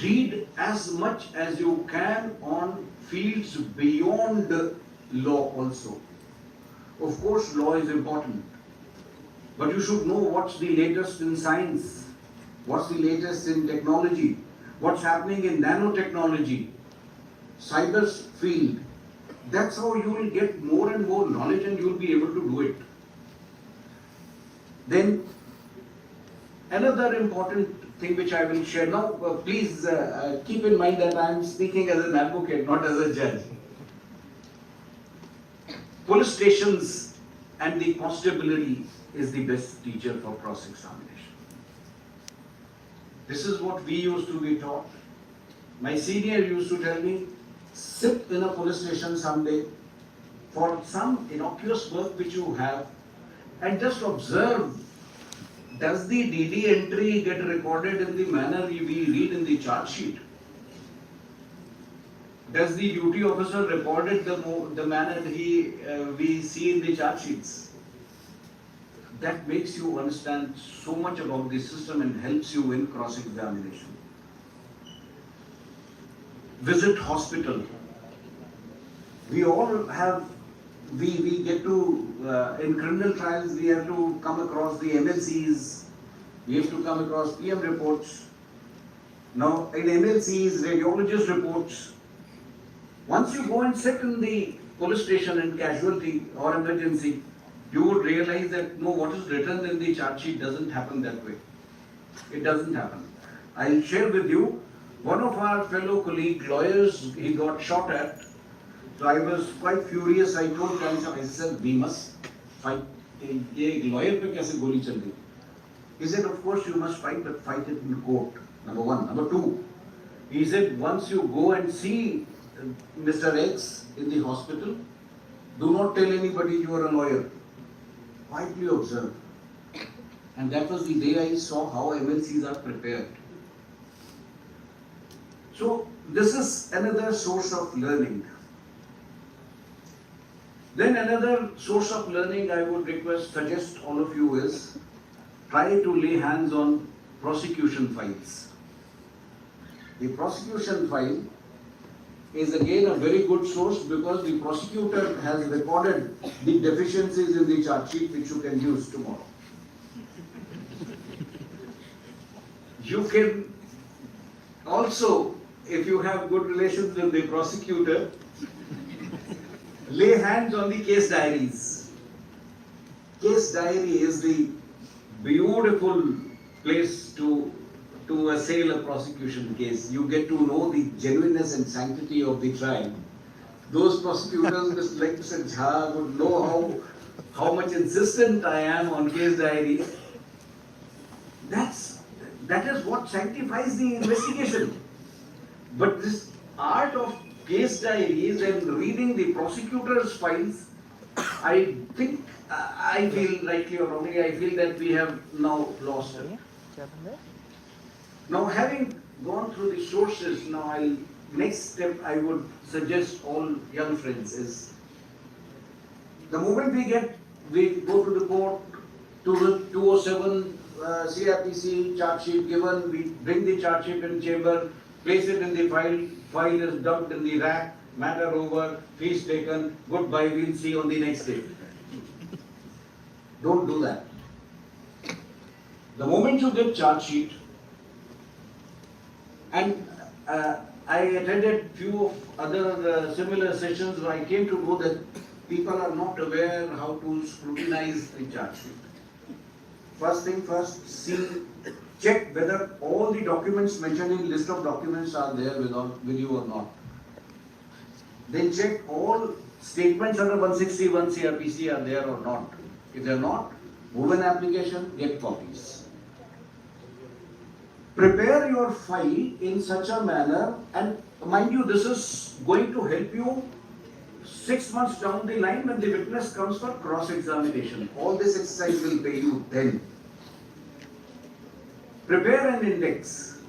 Read as much as you can on fields beyond law also. Of course, law is important. But you should know what's the latest in science, what's the latest in technology, what's happening in nanotechnology, cyber field. That's how you will get more and more knowledge and you will be able to do it. Then, another important thing which I will share now, please keep in mind that I am speaking as an advocate, not as a judge. Police stations and the constabulary is the best teacher for cross-examination. This is what we used to be taught. My senior used to tell me, sit in a police station someday for some innocuous work which you have and just observe, does the DD entry get recorded in the manner we read in the charge sheet? Does the duty officer record it the manner we see in the charge sheets? That makes you understand so much about the system and helps you in cross-examination. Visit hospital. We all have, we get to, in criminal trials, we have to come across the MLCs, we have to come across PM reports. Now, in MLCs, radiologist reports, once you go and sit in the police station in casualty or emergency, you would realize that no, what is written in the charge sheet doesn't happen that way. It doesn't happen. I'll share with you, one of our fellow colleague lawyers, he got shot at. So I was quite furious. I told counsel, I said, we must fight. A lawyer pe kaise goli chal gayi? He said, of course you must fight, but fight it in court. Number one. Number two, he said, once you go and see Mr. X in the hospital, do not tell anybody you are a lawyer. Quietly observe. And that was the day I saw how MLCs are prepared. So this is another source of learning. Then another source of learning I would suggest all of you is, try to lay hands on prosecution files. The prosecution file is again a very good source because the prosecutor has recorded the deficiencies in the charge sheet which you can use tomorrow. You can also, if you have good relations with the prosecutor, lay hands on the case diaries. Case diary is the beautiful place to assail a prosecution case. You get to know the genuineness and sanctity of the trial. Those prosecutors, Mr. like Mr. Jha, would know how much insistent I am on case diaries. That is what sanctifies the investigation. But this art of case diaries and reading the prosecutor's files, I think, I feel, rightly or wrongly, I feel that we have now lost it. Now, having gone through the sources, next step I would suggest all young friends is, the moment we go to the court, to the 207 CRPC charge sheet given, we bring the charge sheet in chamber, place it in the file is dumped in the rack, matter over, fees taken, goodbye, we'll see on the next day. Don't do that. The moment you get charge sheet, and I attended few of other similar sessions where I came to know that people are not aware how to scrutinize the charge sheet. First thing first, check whether all the documents mentioned in list of documents are there with you or not. Then check all statements under 161 CRPC are there or not. If they are not, move an application, get copies. Prepare your file in such a manner, and mind you, this is going to help you 6 months down the line when the witness comes for cross-examination. All this exercise will pay you then. Prepare an index.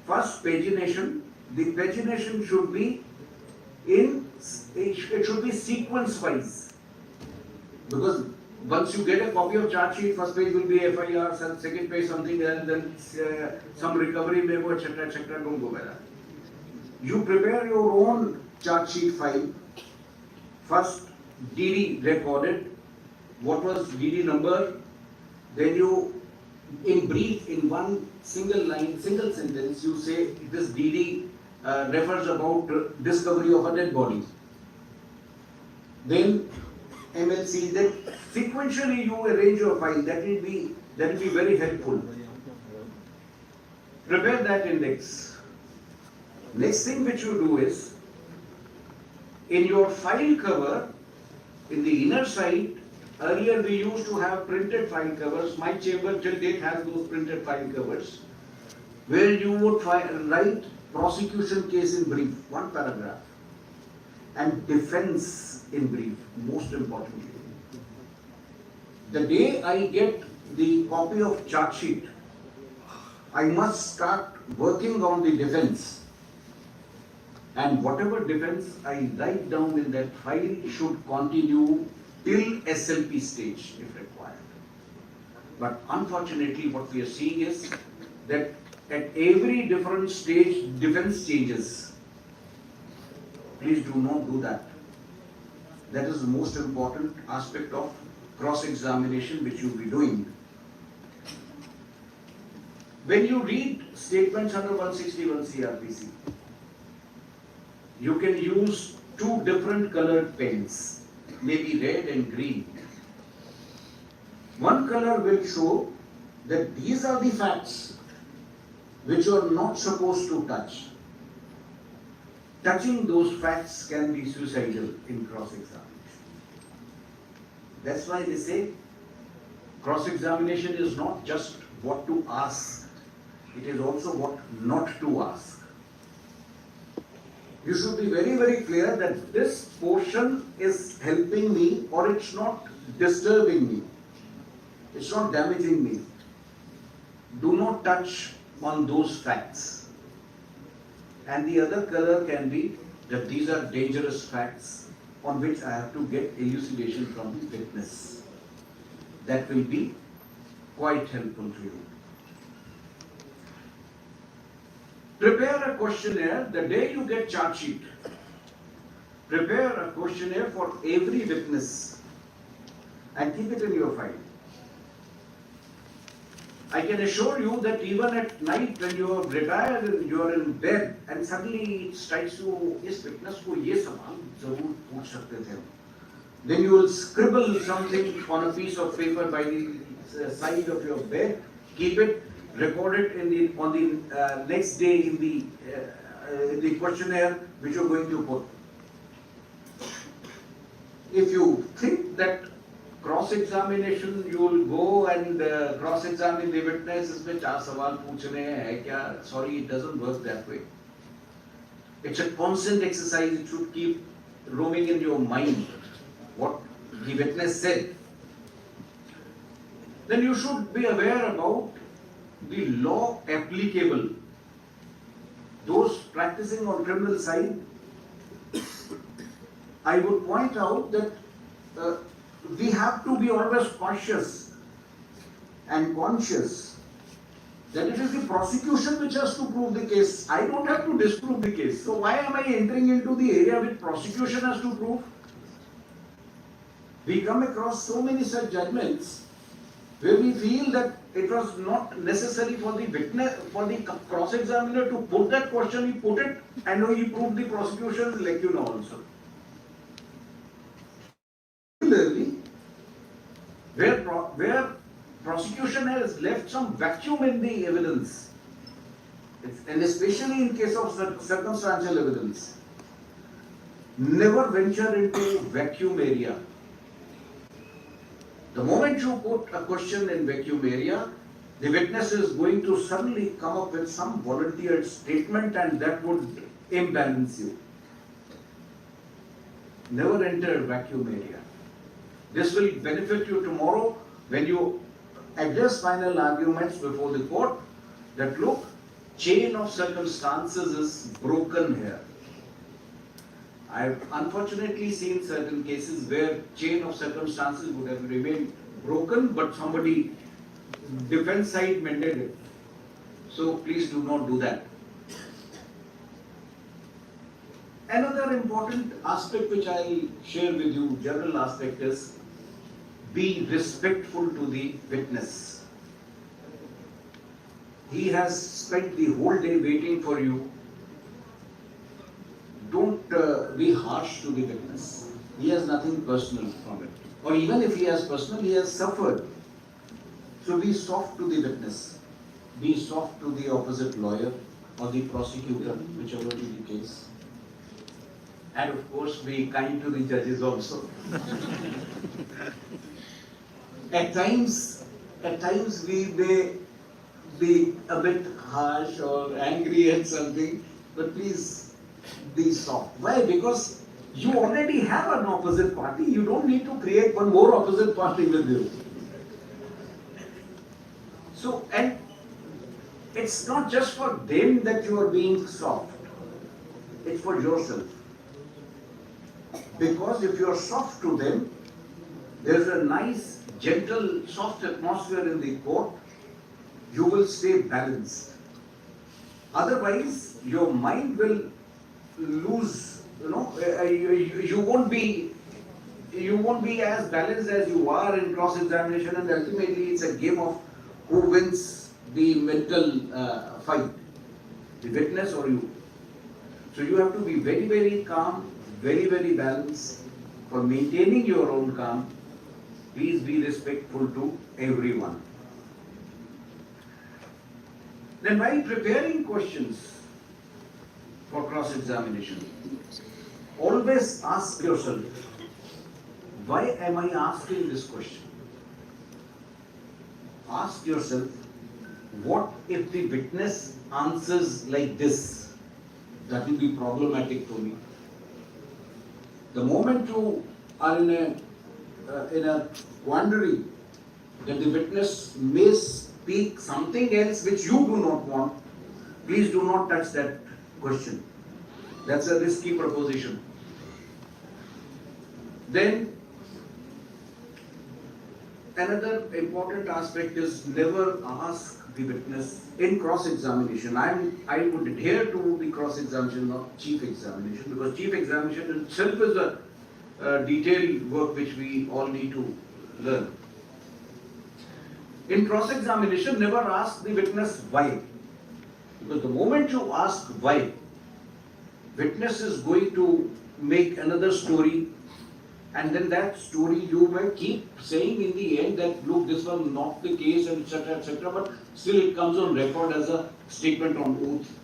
First, pagination. The pagination should be it should be sequence-wise. Because once you get a copy of charge sheet, first page will be FIR, second page something else, then some recovery memo, etc., etc. Don't go by that. You prepare your own charge sheet file. First, DD recorded. What was DD number? Then you, in brief, in one single line, single sentence, you say this DD refers about discovery of a dead body. Then MLC, then sequentially you arrange your file. That will be very helpful. Prepare that index. Next thing which you do is, in your file cover, in the inner side, earlier we used to have printed file covers. My chamber till date has those printed file covers, where you would write prosecution case in brief, one paragraph, and defense in brief, most importantly. The day I get the copy of charge sheet, I must start working on the defense. And whatever defense I write down in that file should continue till SLP stage if required. But unfortunately what we are seeing is that at every different stage defense changes. Please do not do that. That is the most important aspect of cross-examination which you will be doing. When you read statements under 161 CRPC, you can use two different colored pens, maybe red and green. One color will show that these are the facts which you are not supposed to touch. Touching those facts can be suicidal in cross-examination. That's why they say cross-examination is not just what to ask, it is also what not to ask. You should be very, very clear that this portion is helping me or it's not disturbing me. It's not damaging me. Do not touch on those facts. And the other color can be that these are dangerous facts on which I have to get elucidation from the witness. That will be quite helpful to you. Prepare a questionnaire the day you get charge sheet. Prepare a questionnaire for every witness and keep it in your file. I can assure you that even at night when you are retired and you are in bed and suddenly it strikes you, इस witness को ये सवाल जरूर पूछ सकते थे. Then you will scribble something on a piece of paper by the side of your bed, keep it, record it on the next day in the questionnaire which you are going to put. If you think that cross-examination, you will go and cross-examine the witness, इसमें 4 सवाल पूछने हैं क्या? Sorry, it doesn't work that way. It's a constant exercise. It should keep roaming in your mind what the witness said. Then you should be aware about the law applicable. Those practicing on criminal side, I would point out that we have to be always cautious and conscious that it is the prosecution which has to prove the case. I don't have to disprove the case. So why am I entering into the area which prosecution has to prove? We come across so many such judgments where we feel that it was not necessary for the witness, for the cross-examiner to put that question. He put it and he proved the prosecution, like you know also. Similarly, where prosecution has left some vacuum in the evidence, and especially in case of circumstantial evidence, Never venture into vacuum area. The moment you put a question in vacuum area, the witness is going to suddenly come up with some volunteered statement and that would imbalance you. Never enter vacuum area. This will benefit you tomorrow when you address final arguments before the court that look, chain of circumstances is broken here. I have unfortunately seen certain cases where chain of circumstances would have remained broken, but somebody defense side mended it. So please do not do that. Another important aspect which I will share with you, general aspect, is be respectful to the witness. He has spent the whole day waiting for you. Don't be harsh to the witness. He has nothing personal from it. Or even if he has personal, he has suffered. So be soft to the witness. Be soft to the opposite lawyer or the prosecutor, whichever be the case. And of course, be kind to the judges also. At times we may be a bit harsh or angry at something, but please be soft. Why? Because you already have an opposite party. You don't need to create one more opposite party with you. So, and it's not just for them that you are being soft. It's for yourself. Because if you are soft to them, there's a nice, gentle, soft atmosphere in the court. You will stay balanced. Otherwise, your mind will lose, you won't be as balanced as you are in cross-examination, and ultimately it's a game of who wins the mental fight, the witness or you. So you have to be very, very calm, very, very balanced. For maintaining your own calm, please be respectful to everyone. Then while preparing questions for cross-examination, always ask yourself, why am I asking this question? Ask yourself, what if the witness answers like this? That will be problematic for me. The moment you are in a quandary that the witness may speak something else which you do not want, please do not touch that question. That's a risky proposition. Then another important aspect is never ask the witness in cross-examination. I would adhere to the cross-examination, not chief examination, because chief examination itself is a detailed work which we all need to learn. In cross-examination, never ask the witness why. Because the moment you ask why, witness is going to make another story, and then that story you may keep saying in the end that look, this was not the case, and etc., but still it comes on record as a statement on oath.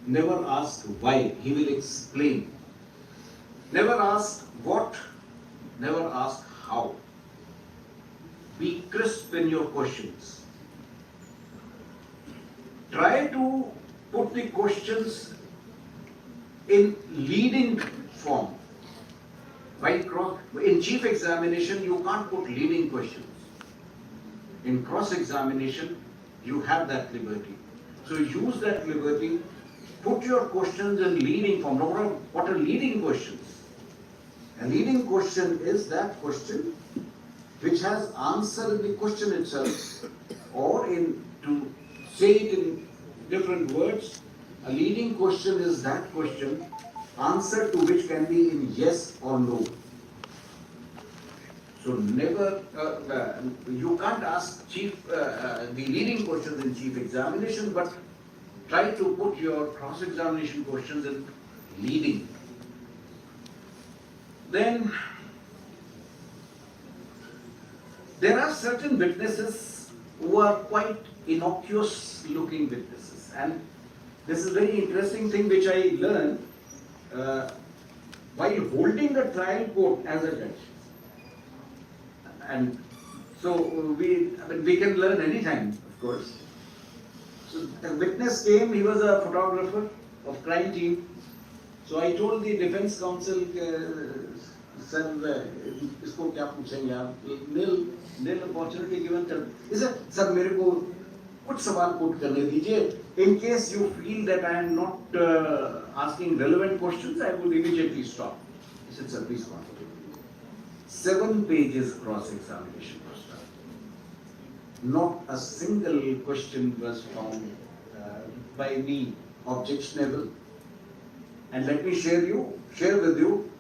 Never ask why, he will explain. Never ask what, never ask how. Be crisp in your questions. Try to put the questions in leading form. In chief examination, you can't put leading questions. In cross-examination, you have that liberty. So use that liberty, put your questions in leading form. Now, what are leading questions? A leading question is that question which has answer in the question itself, or to say it in different words, a leading question is that question, answer to which can be in yes or no. So never, you can't ask the leading questions in chief examination, but try to put your cross-examination questions in leading. Then, there are certain witnesses who are quite innocuous looking witnesses, and this is a very interesting thing which I learned. while holding the trial court as a judge. And so we can learn anytime, of course. So the witness came, he was a photographer of crime team. So I told the defense counsel, sir, इसको क्या पूछेंगे आप? Nil opportunity given. He said, sir, मेरे को कुछ सवाल coat करने दीजिए. In case you feel that I am not asking relevant questions, I will immediately stop. He said, sir, please continue. 7 pages cross-examination was done. Not a single question was found by me objectionable. And let me share with you,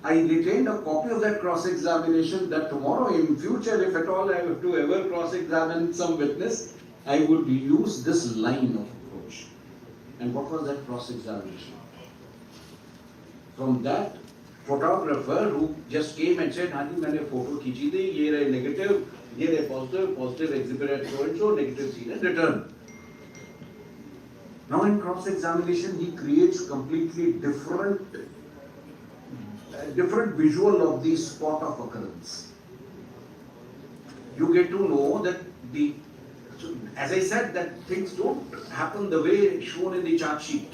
I retained a copy of that cross-examination that tomorrow in future, if at all I have to ever cross-examine some witness, I would use this line of approach. And what was that cross-examination? From that photographer who just came and said, "Haji, मैंने photo खींची थी, ये रहे negative, ये रहे positive, positive exhibit at so and so, negative seen and return." Now in cross-examination, he creates completely different visual of the spot of occurrence. You get to know that as I said, that things don't happen the way shown in the chart sheet.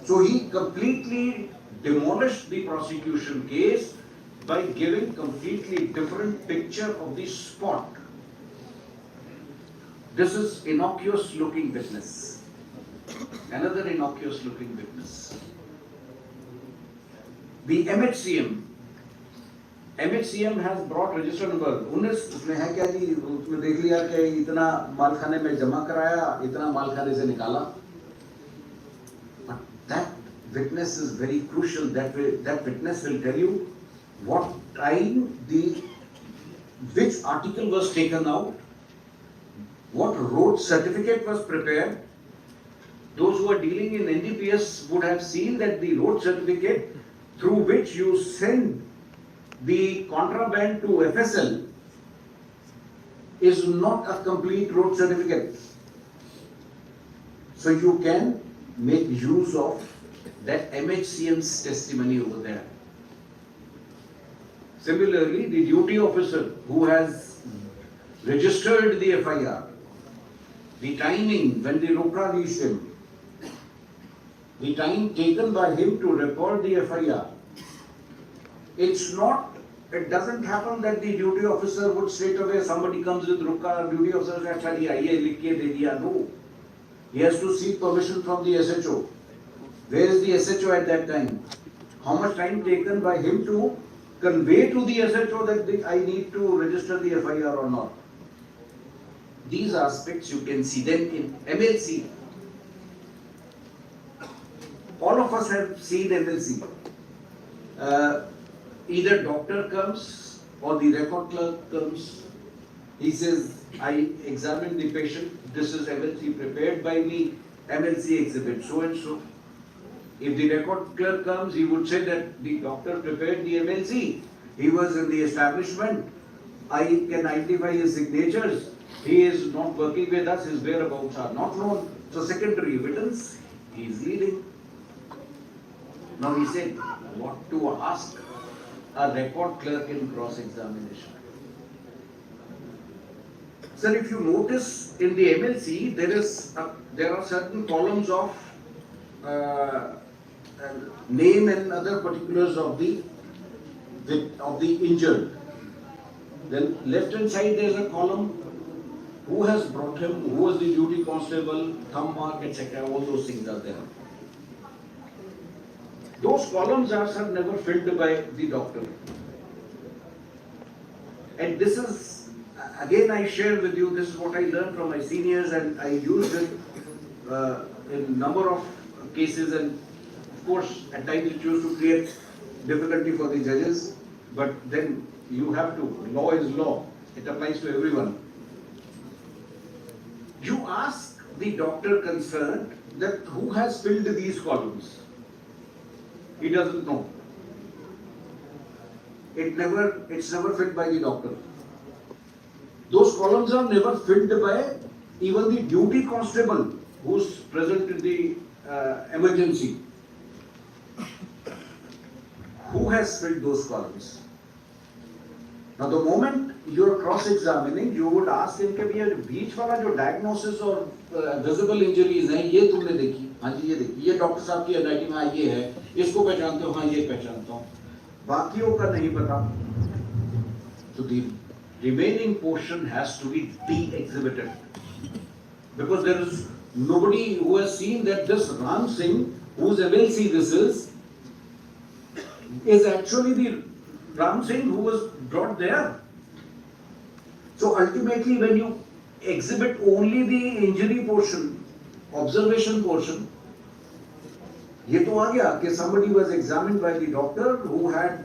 So he completely demolished the prosecution case by giving completely different picture of the spot. This is innocuous looking witness. Another innocuous looking witness. The MHCM has brought register number 19. उसमें है क्या जी? उसमें देख लिया कि इतना मालखाने में जमा कराया, इतना मालखाने से निकाला. But that witness is very crucial. That witness will tell you what time which article was taken out, what road certificate was prepared. Those who are dealing in NDPS would have seen that the road certificate through which you send the contraband to FSL is not a complete road certificate. So you can make use of that MHCM's testimony over there. Similarly, the duty officer who has registered the FIR, the timing when the ROPRA reached him, the time taken by him to record the FIR, it doesn't happen that the duty officer would straight away, somebody comes with RUCA, duty officer says, "Achha, ye likh ke de diya." No. He has to seek permission from the SHO. Where is the SHO at that time? How much time taken by him to convey to the SHO that I need to register the FIR or not? These aspects you can see. Then in MLC, all of us have seen MLC. Either doctor comes or the record clerk comes. He says, "I examined the patient. This is MLC prepared by me. MLC exhibit so and so." If the record clerk comes, he would say that the doctor prepared the MLC. He was in the establishment. I can identify his signatures. He is not working with us. His whereabouts are not known. So secondary evidence, he is leading. Now he said, what to ask a record clerk in cross-examination? Sir, if you notice in the MLC, there are certain columns of name and other particulars of the injured. Then left hand side there is a column, who has brought him, who was the duty constable, thumb mark, etc. All those things are there. Those columns are never filled by the doctor. And this is, again I share with you, this is what I learned from my seniors and I used it in number of cases, and of course at times it used to create difficulty for the judges, but then you have to, law is law, it applies to everyone. You ask the doctor concerned that who has filled these columns. He doesn't know. It's never filled by the doctor. Those columns are never filled by even the duty constable who's present in the emergency. who has filled those columns? Now the moment you are cross-examining, you would ask him कि भैया बीच वाला जो diagnosis और visible injuries हैं, ये तुमने देखी? हाँ जी ये देखी. ये डॉक्टर साहब की handwriting में हाँ ये है. इसको पहचानते हो? हाँ ये पहचानता हूँ. बाकियों का नहीं पता. So the remaining portion has to be de-exhibited because there is nobody who has seen that this Ram Singh, whose MLC this is actually the Ram Singh who was brought there. So ultimately when you exhibit only the injury portion, observation portion, ये तो आ गया कि somebody was examined by the doctor who had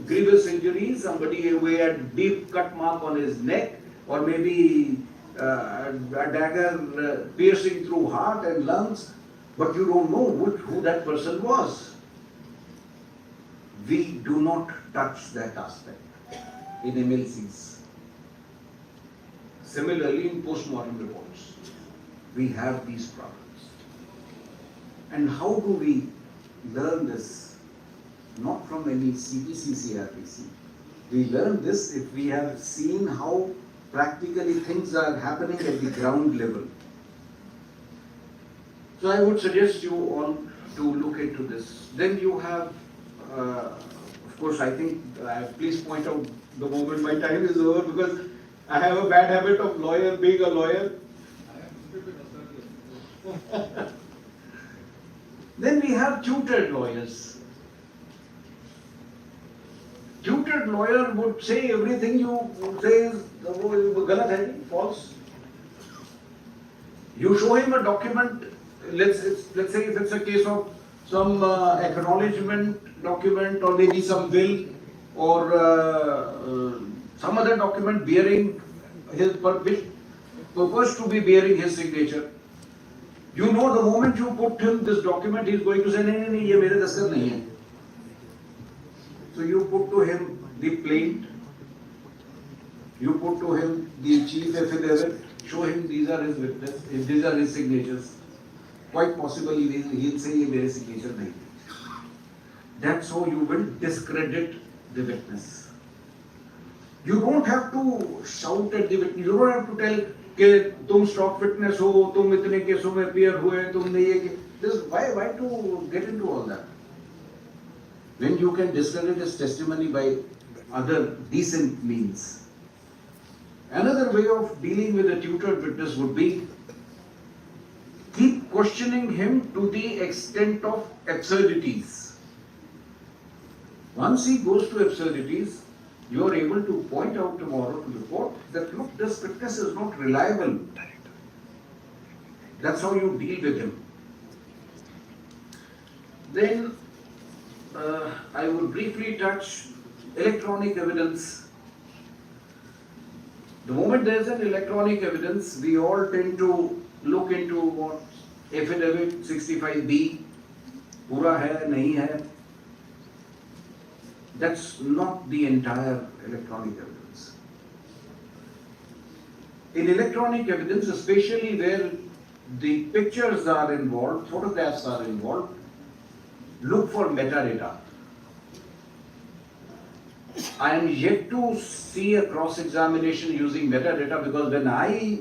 grievous injuries, somebody who had deep cut mark on his neck, or maybe a dagger piercing through heart and lungs, but you don't know who that person was. We do not touch that aspect in MLCs. Similarly, in post-mortem reports, we have these problems. And how do we learn this? Not from any CPC, CRPC. We learn this if we have seen how practically things are happening at the ground level. So I would suggest you all to look into this. Then you have, of course, I think, please point out the moment my time is over because I have a bad habit of being a lawyer. Then we have tutored lawyers. Tutored lawyer would say everything you say is galat hai, false. You show him a document, let's say if it's a case of some acknowledgement document or maybe some will or some other document bearing his which purpose to be bearing his signature. You know the moment you put him this document, he is going to say, no, ye mere daskhat nahi hai. So you put to him the plaint, you put to him the chief affidavit, show him these are his witness, these are his signatures. Quite possibly he'll say ye mere signature nahi. That's how you will discredit the witness. You don't have to shout at the witness, you don't have to tell कि तुम stock fitness हो, तुम इतने केसों में appear हुए, तुमने ये this why to get into all that when you can discredit his testimony by other decent means. Another way of dealing with a tutored witness would be keep questioning him to the extent of absurdities. Once he goes to absurdities, you are able to point out tomorrow to the court that look, this witness is not reliable. That's how you deal with him. Then I would briefly touch electronic evidence. The moment there is an electronic evidence, we all tend to look into what affidavit 65B, pura hai, nahi hai. That's not the entire electronic evidence. In electronic evidence, especially where the pictures are involved, photographs are involved, look for metadata. I am yet to see a cross-examination using metadata because when I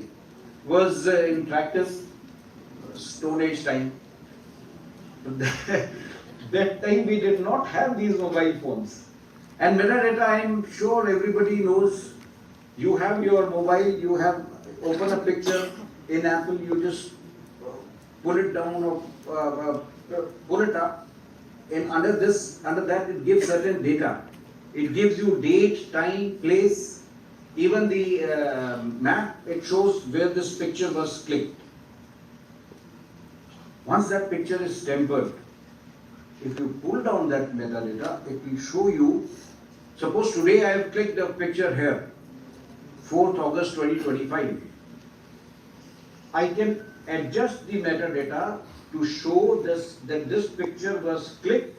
was in practice, Stone Age time, that time we did not have these mobile phones. And metadata, I am sure everybody knows. You have your mobile, you have open a picture in Apple, you just pull it down or pull it up, and under that it gives certain data. It gives you date, time, place, even the map. It shows where this picture was clicked. Once that picture is tempered, if you pull down that metadata, it will show you. Suppose today I have clicked a picture here, 4th August 2025. I can adjust the metadata to show that this picture was clicked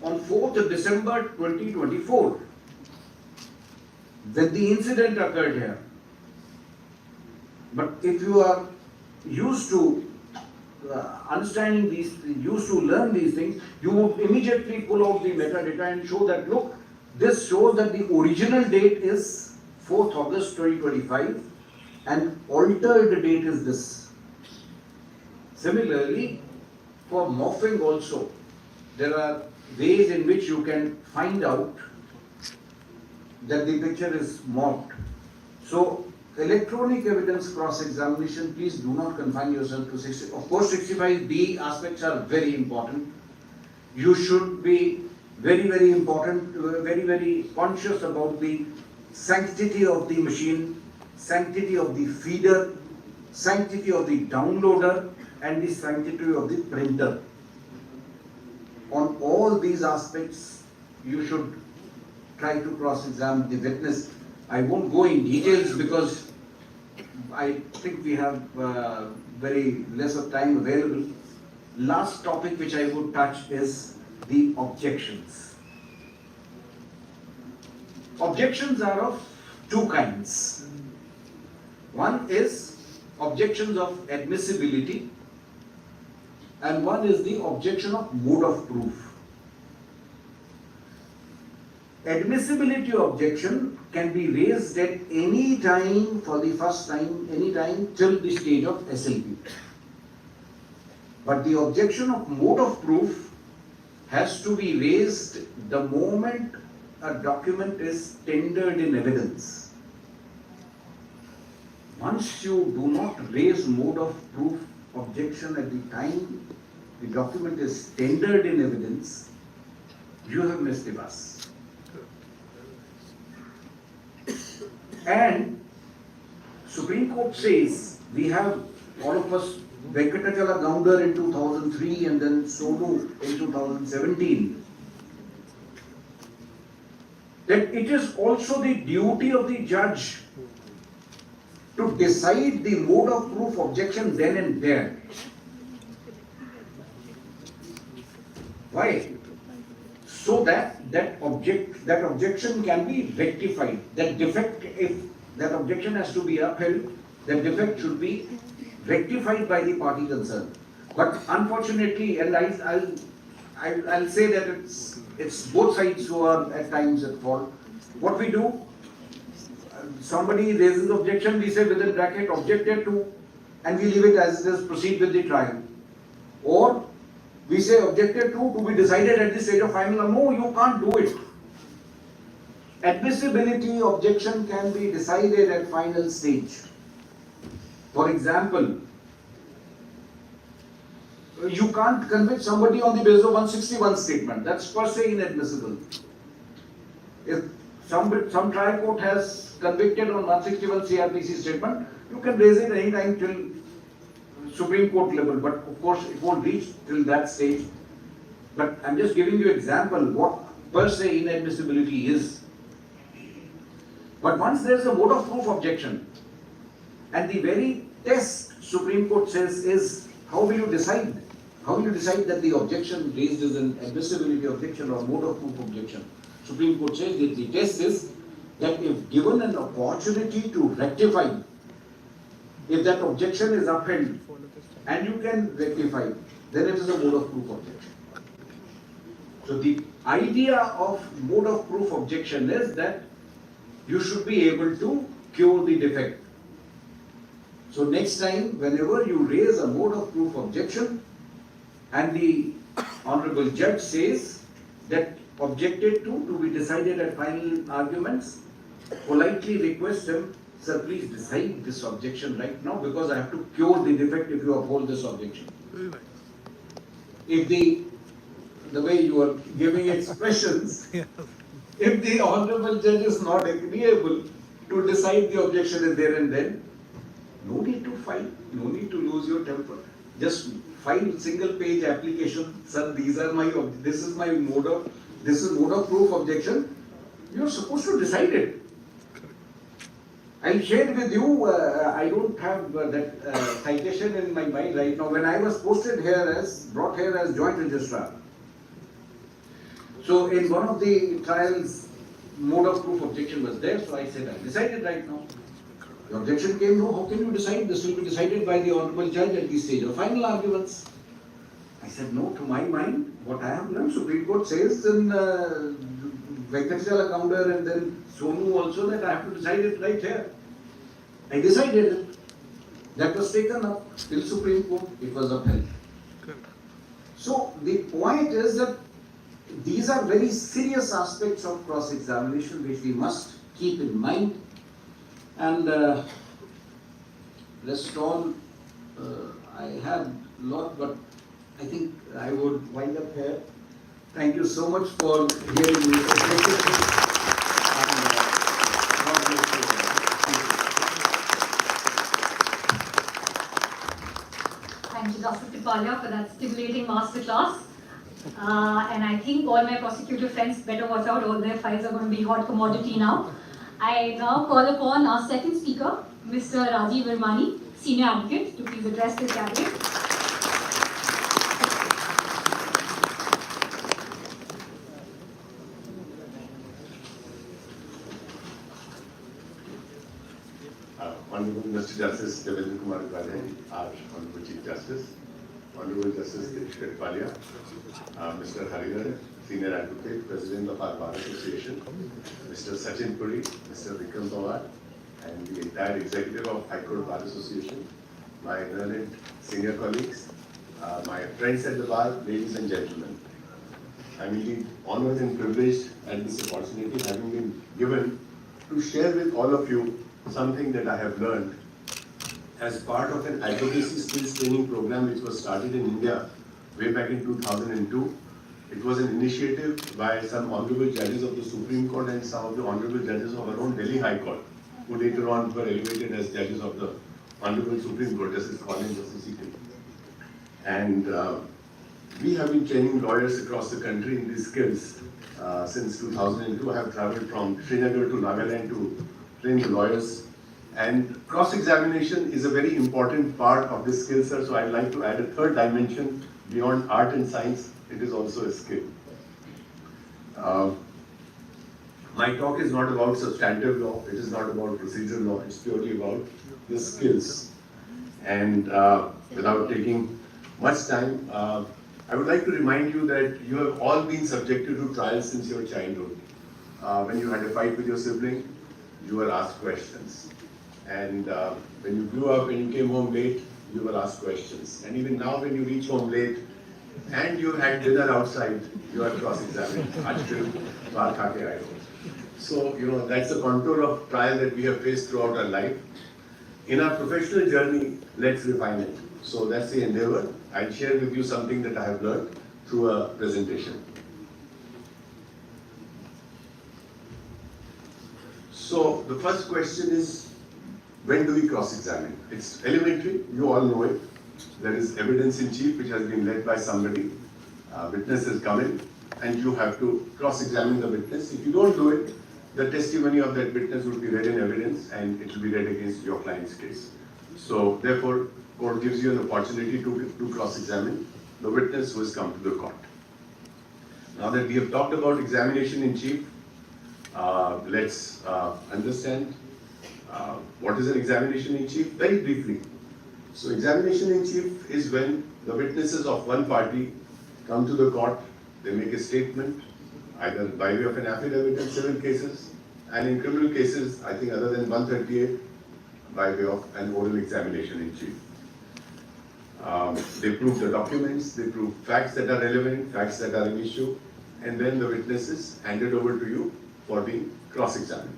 on 4th December 2024. When the incident occurred here. But if you are used to understanding these, used to learn these things, you would immediately pull out the metadata and show that, look, this shows that the original date is 4th August 2025 and altered date is this. Similarly, for morphing also, there are ways in which you can find out that the picture is morphed. So, electronic evidence cross-examination, please do not confine yourself to 60. Of course, 65B aspects are very important. You should be very important, very conscious about the sanctity of the machine, sanctity of the feeder, sanctity of the downloader, and the sanctity of the printer. On all these aspects, you should try to cross-examine the witness. I won't go in details because I think we have very less of time available. Last topic which I would touch is the objections. Objections are of two kinds. One is objections of admissibility and one is the objection of mode of proof. Admissibility objection can be raised at any time for the first time, any time till the stage of SLP. But the objection of mode of proof has to be raised the moment a document is tendered in evidence. Once you do not raise mode of proof objection at the time the document is tendered in evidence, you have missed the bus. And Supreme Court says, we have all of us, Venkatachala Gounder in 2003 and then Sonu in 2017, that it is also the duty of the judge to decide the mode of proof objection then and there. Why? So that objection can be rectified. That defect, if that objection has to be upheld, that defect should be rectified by the party concerned. But unfortunately, and I'll say that it's both sides who are at times at fault. What we do, somebody raises objection, we say within bracket objected to, and we leave it as it is, proceed with the trial. Or we say objected to be decided at the stage of final. No, you can't do it. Admissibility objection can be decided at final stage. For example, you can't convict somebody on the basis of 161 statement. That's per se inadmissible. If some trial court has convicted on 161 CRPC statement, you can raise it any time till Supreme Court level, but of course it won't reach till that stage. But I'm just giving you example what per se inadmissibility is. But once there's a mode of proof objection, and the very test Supreme Court says is how will you decide? How will you decide that the objection raised is an admissibility objection or mode of proof objection? Supreme Court says that the test is that if given an opportunity to rectify, if that objection is upheld and you can rectify, then it is a mode of proof objection. So the idea of mode of proof objection is that you should be able to cure the defect. So next time, whenever you raise a mode of proof objection and the Honorable Judge says that objected to be decided at final arguments, politely request him, sir, please decide this objection right now because I have to cure the defect if you uphold this objection. Very nice. If the way you are giving expressions, if the Honorable Judge is not agreeable to decide the objection is there and then, no need to fight, no need to lose your temper. Just file single page application, sir, this is mode of proof objection. You are supposed to decide it. I'll share with you, I don't have that citation in my mind right now. When I was brought here as joint registrar. So in one of the trials, mode of proof objection was there, so I said, I decided right now. The objection came, no, how can you decide? This will be decided by the Honorable Judge at the stage of final arguments. I said, no, to my mind, what I have learned, Supreme Court says in Venkatachala counter and then Sonu also that I have to decide it right here. I decided it. That was taken up till Supreme Court, it was upheld. So the point is that these are very serious aspects of cross-examination which we must keep in mind. And rest all, I had a lot, but I think I would wind up here. Thank you so much for hearing me. God bless you. Thank you, Dr. Kathpalia, for that stimulating masterclass. And I think all my prosecutor friends better watch out, all their files are going to be hot commodity now. I now call upon our second speaker, Mr. Rajeev Virmani, Senior Advocate, to please address this gathering. Honorable Mr. Justice Devendra Kumar Upadhyaya, our Honorable Chief Justice, Honorable Justice Girish Kathpalia, Mr. Haridhar, Senior Advocate, President of our Bar Association, Mr. Sachin Puri, Mr. Vikram Pawar, and the entire executive of High Court Bar Association, my learned senior colleagues, my friends at the bar, ladies and gentlemen. I'm indeed honored and privileged at this opportunity having been given to share with all of you something that I have learned as part of an advocacy skills training program which was started in India way back in 2002. It was an initiative by some honorable judges of the Supreme Court and some of the honorable judges of our own Delhi High Court, who later on were elevated as judges of the Honorable Supreme Court, Justice Collins, Justice Eaton. And we have been training lawyers across the country in these skills since 2002. I have traveled from Srinagar to Nagaland to train the lawyers. And cross-examination is a very important part of this skill set, so I'd like to add a third dimension beyond art and science. It is also a skill. My talk is not about substantive law, it is not about procedural law, it's purely about the skills. And without taking much time, I would like to remind you that you have all been subjected to trials since your childhood. When you had a fight with your sibling, you were asked questions. And when you grew up and you came home late, you were asked questions. And even now when you reach home late and you had dinner outside, you are cross-examined. So, that's the contour of trial that we have faced throughout our life. In our professional journey, let's refine it. So that's the endeavor. I'll share with you something that I have learned through a presentation. So the first question is, when do we cross-examine? It's elementary, you all know it. There is evidence in chief which has been led by somebody. Witness has come in and you have to cross-examine the witness. If you don't do it, the testimony of that witness will be read in evidence and it will be read against your client's case. So therefore, court gives you an opportunity to cross-examine the witness who has come to the court. Now that we have talked about examination in chief, let's understand what is an examination in chief very briefly. So examination in chief is when the witnesses of one party come to the court, they make a statement, either by way of an affidavit in civil cases, and in criminal cases, I think other than 138, by way of an oral examination in chief. They prove the documents, they prove facts that are relevant, facts that are an issue, and then the witness is handed over to you for being cross-examined.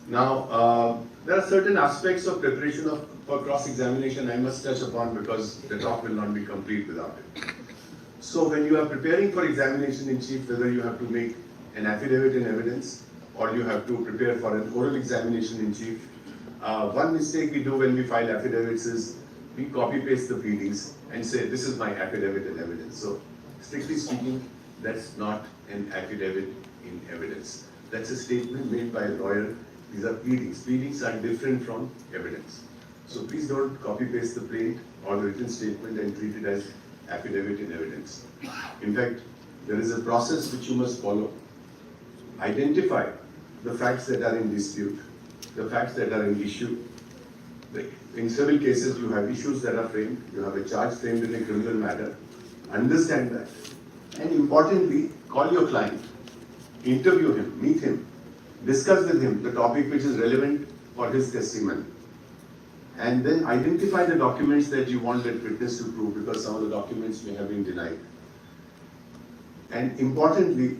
Now, there are certain aspects of preparation for cross-examination I must touch upon because the talk will not be complete without it. So when you are preparing for examination in chief, whether you have to make an affidavit in evidence or you have to prepare for an oral examination in chief, one mistake we do when we file affidavits is we copy-paste the PDs and say, this is my affidavit in evidence. So strictly speaking, that's not an affidavit in evidence. That's a statement made by a lawyer. These are pleadings. Pleadings are different from evidence. So please don't copy-paste the plaint or the written statement and treat it as affidavit in evidence. In fact, there is a process which you must follow. Identify the facts that are in dispute. the facts that are in issue. In civil cases, you have issues that are framed, you have a charge framed in a criminal matter. Understand that. And importantly, call your client, interview him, meet him, discuss with him the topic which is relevant for his testimony. And then identify the documents that you want that witness to prove, because some of the documents may have been denied. And importantly,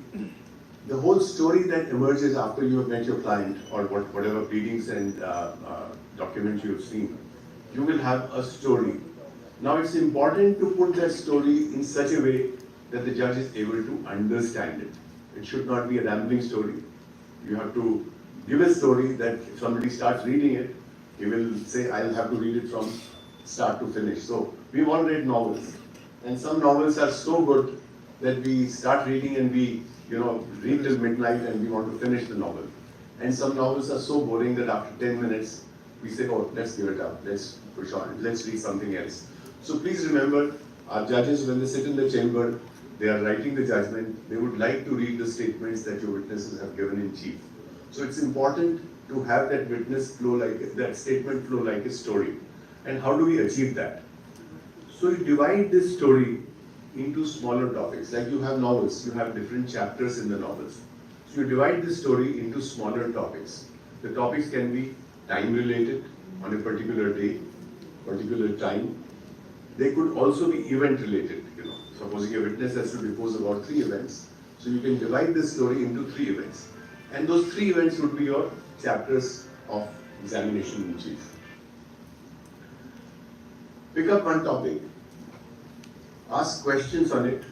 the whole story that emerges after you have met your client, or whatever pleadings and documents you have seen, you will have a story. Now it's important to put that story in such a way that the judge is able to understand it. It should not be a rambling story. You have to give a story that if somebody starts reading it, he will say, I'll have to read it from start to finish. So we've all read novels, and some novels are so good that we start reading and we read till midnight and we want to finish the novel. And some novels are so boring that after 10 minutes, we say, oh, let's give it up, let's push on, let's read something else. So please remember, our judges, when they sit in the chamber, they are writing the judgment, they would like to read the statements that your witnesses have given in chief. So it's important to have that that statement flow like a story. And how do we achieve that? So you divide this story into smaller topics. Like you have novels, you have different chapters in the novels. So you divide this story into smaller topics. The topics can be time related, on a particular day, particular time. They could also be event related. Supposing a witness has to depose about 3 events, so you can divide this story into 3 events. And those 3 events would be your chapters of examination in chief. Pick up one topic, ask questions on it,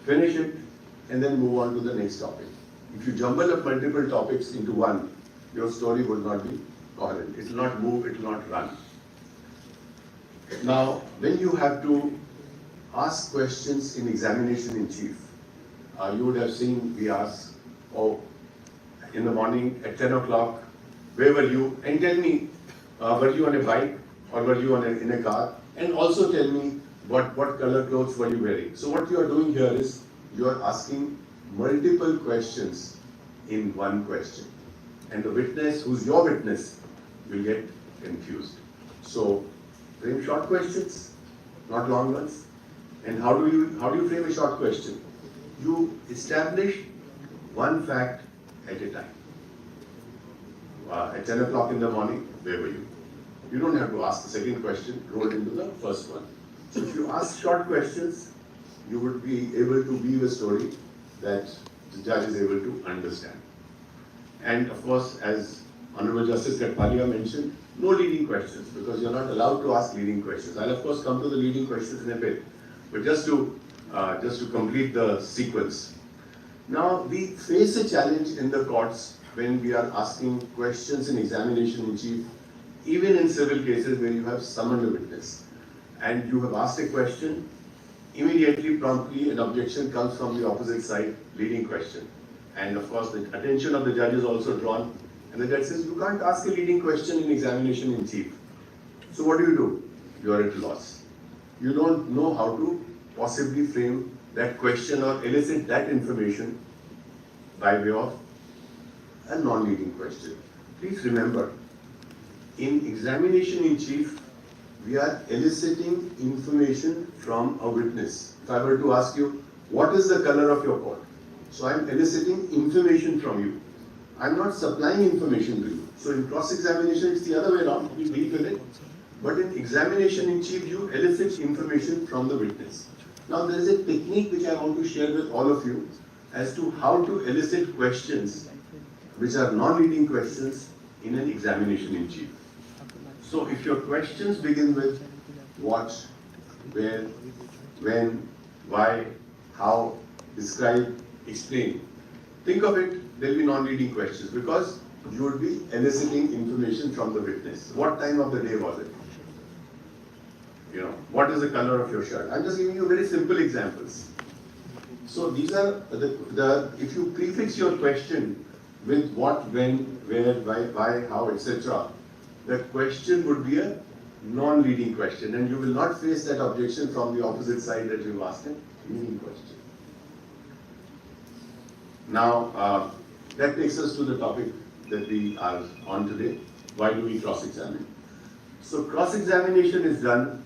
finish it, and then move on to the next topic. If you jumble up multiple topics into one, your story will not be coherent. It will not move, it will not run. Now, when you have to ask questions in examination in chief, you would have seen we ask, oh, in the morning at 10 o'clock, where were you? And tell me, were you on a bike or were you in a car? And also tell me what color clothes were you wearing. So what you are doing here is you are asking multiple questions in one question. And the witness, who's your witness, will get confused. So frame short questions, not long ones. And how do you frame a short question? You establish one fact at a time. At 10 o'clock in the morning, where were you? You don't have to ask the second question rolled into the first one. So if you ask short questions, you would be able to weave a story that the judge is able to understand. And of course, as Honorable Justice Kathpalia mentioned, no leading questions, because you're not allowed to ask leading questions. I'll of course come to the leading questions in a bit, but just to complete the sequence. Now, we face a challenge in the courts when we are asking questions in examination in chief, even in civil cases where you have summoned a witness and you have asked a question, immediately, promptly, an objection comes from the opposite side, leading question. And of course, the attention of the judge is also drawn, and the judge says, you can't ask a leading question in examination in chief. So what do? You are at a loss. You don't know how to possibly frame that question or elicit that information by way of a non-leading question. Please remember, in examination in chief, we are eliciting information from a witness. If I were to ask you, what is the color of your coat? So I am eliciting information from you. I am not supplying information to you. So in cross-examination, it's the other way around. We deal with it. But in examination in chief, you elicit information from the witness. Now there is a technique which I want to share with all of you as to how to elicit questions which are non-leading questions in an examination in chief. So if your questions begin with what, where, when, why, how, describe, explain, think of it, there will be non-leading questions because you would be eliciting information from the witness. What time of the day was it? What is the color of your shirt? I'm just giving you very simple examples. So these are if you prefix your question with what, when, where, why, how, etc., the question would be a non-leading question, and you will not face that objection from the opposite side that you've asked a leading question. Now, that takes us to the topic that we are on today. Why do we cross-examine? So cross-examination is done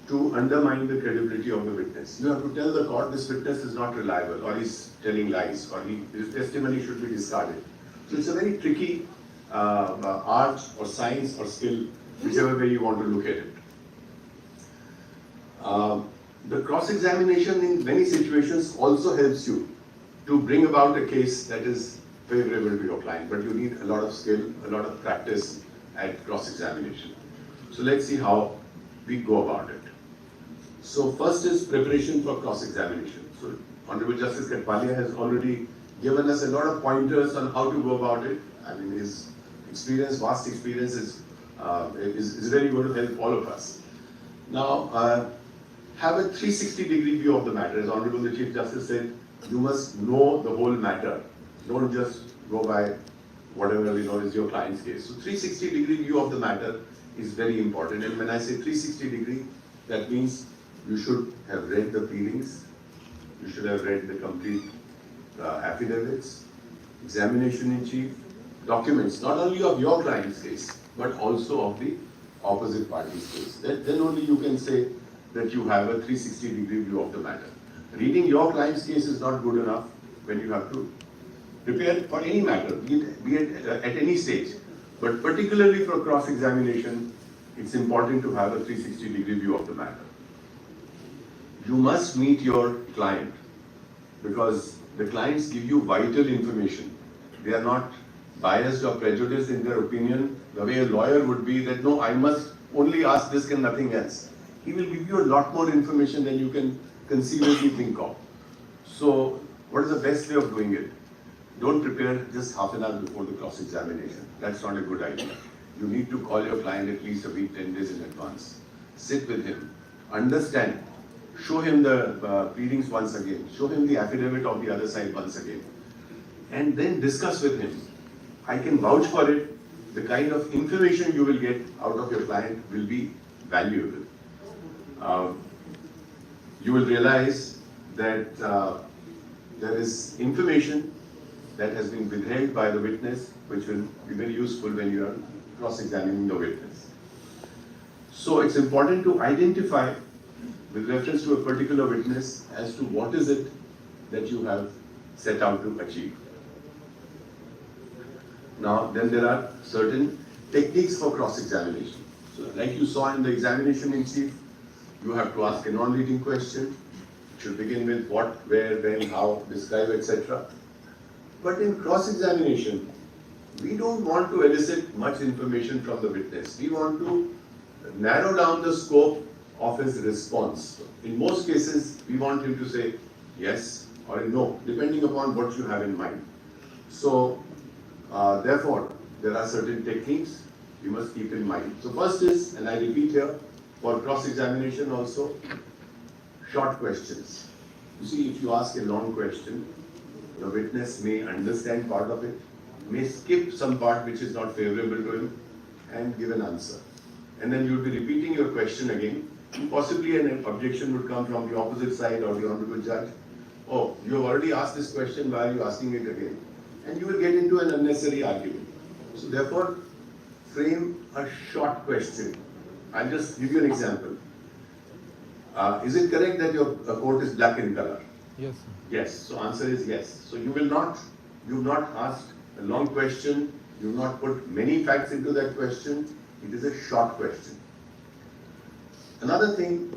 to undermine the credibility of the witness. You have to tell the court this witness is not reliable, or he's telling lies, or his testimony should be discarded. So it's a very tricky art or science or skill, whichever way you want to look at it. The cross-examination in many situations also helps you to bring about a case that is favorable to your client, but you need a lot of skill, a lot of practice at cross-examination. So let's see how we go about it. So first is preparation for cross-examination. So Honorable Justice Kathpalia has already given us a lot of pointers on how to go about it. I mean, his experience, vast experience is really going to help all of us. Now, have a 360-degree view of the matter. As Honorable the Chief Justice said, you must know the whole matter. Don't just go by whatever is your client's case. So 360-degree view of the matter is very important. And when I say 360-degree, that means you should have read the pleadings, you should have read the complete affidavits, examination in chief, documents, not only of your client's case, but also of the opposite party's case. Then only you can say that you have a 360-degree view of the matter. Reading your client's case is not good enough when you have to prepare for any matter, be it at any stage. But particularly for cross-examination, it's important to have a 360-degree view of the matter. You must meet your client because the clients give you vital information. They are not biased or prejudiced in their opinion the way a lawyer would be that, no, I must only ask this and nothing else. He will give you a lot more information than you can conceivably think of. So, what is the best way of doing it? Don't prepare just half an hour before the cross-examination. That's not a good idea. You need to call your client at least a week, 10 days in advance. Sit with him, understand, show him the pleadings once again, show him the affidavit of the other side once again, and then discuss with him. I can vouch for it. The kind of information you will get out of your client will be valuable. You will realize that there is information that has been withheld by the witness, which will be very useful when you are cross-examining the witness. So it's important to identify, with reference to a particular witness, as to what is it that you have set out to achieve. Now, then there are certain techniques for cross-examination. So, like you saw in the examination in chief, you have to ask a non-leading question. It should begin with what, where, when, how, describe, etc. But in cross-examination, we don't want to elicit much information from the witness. We want to narrow down the scope of his response. In most cases, we want him to say yes or no, depending upon what you have in mind. So, therefore, there are certain techniques you must keep in mind. So first is, and I repeat here, for cross-examination also, short questions. You see, if you ask a long question, the witness may understand part of it, may skip some part which is not favorable to him, and give an answer. And then you'll be repeating your question again. Possibly an objection would come from the opposite side or the honorable judge. Oh, you have already asked this question, why are you asking it again? And you will get into an unnecessary argument. So therefore, frame a short question. I'll just give you an example. Is it correct that your coat is black in color? Yes, sir. Yes. So answer is yes. So you've not asked a long question. You've not put many facts into that question. It is a short question. Another thing,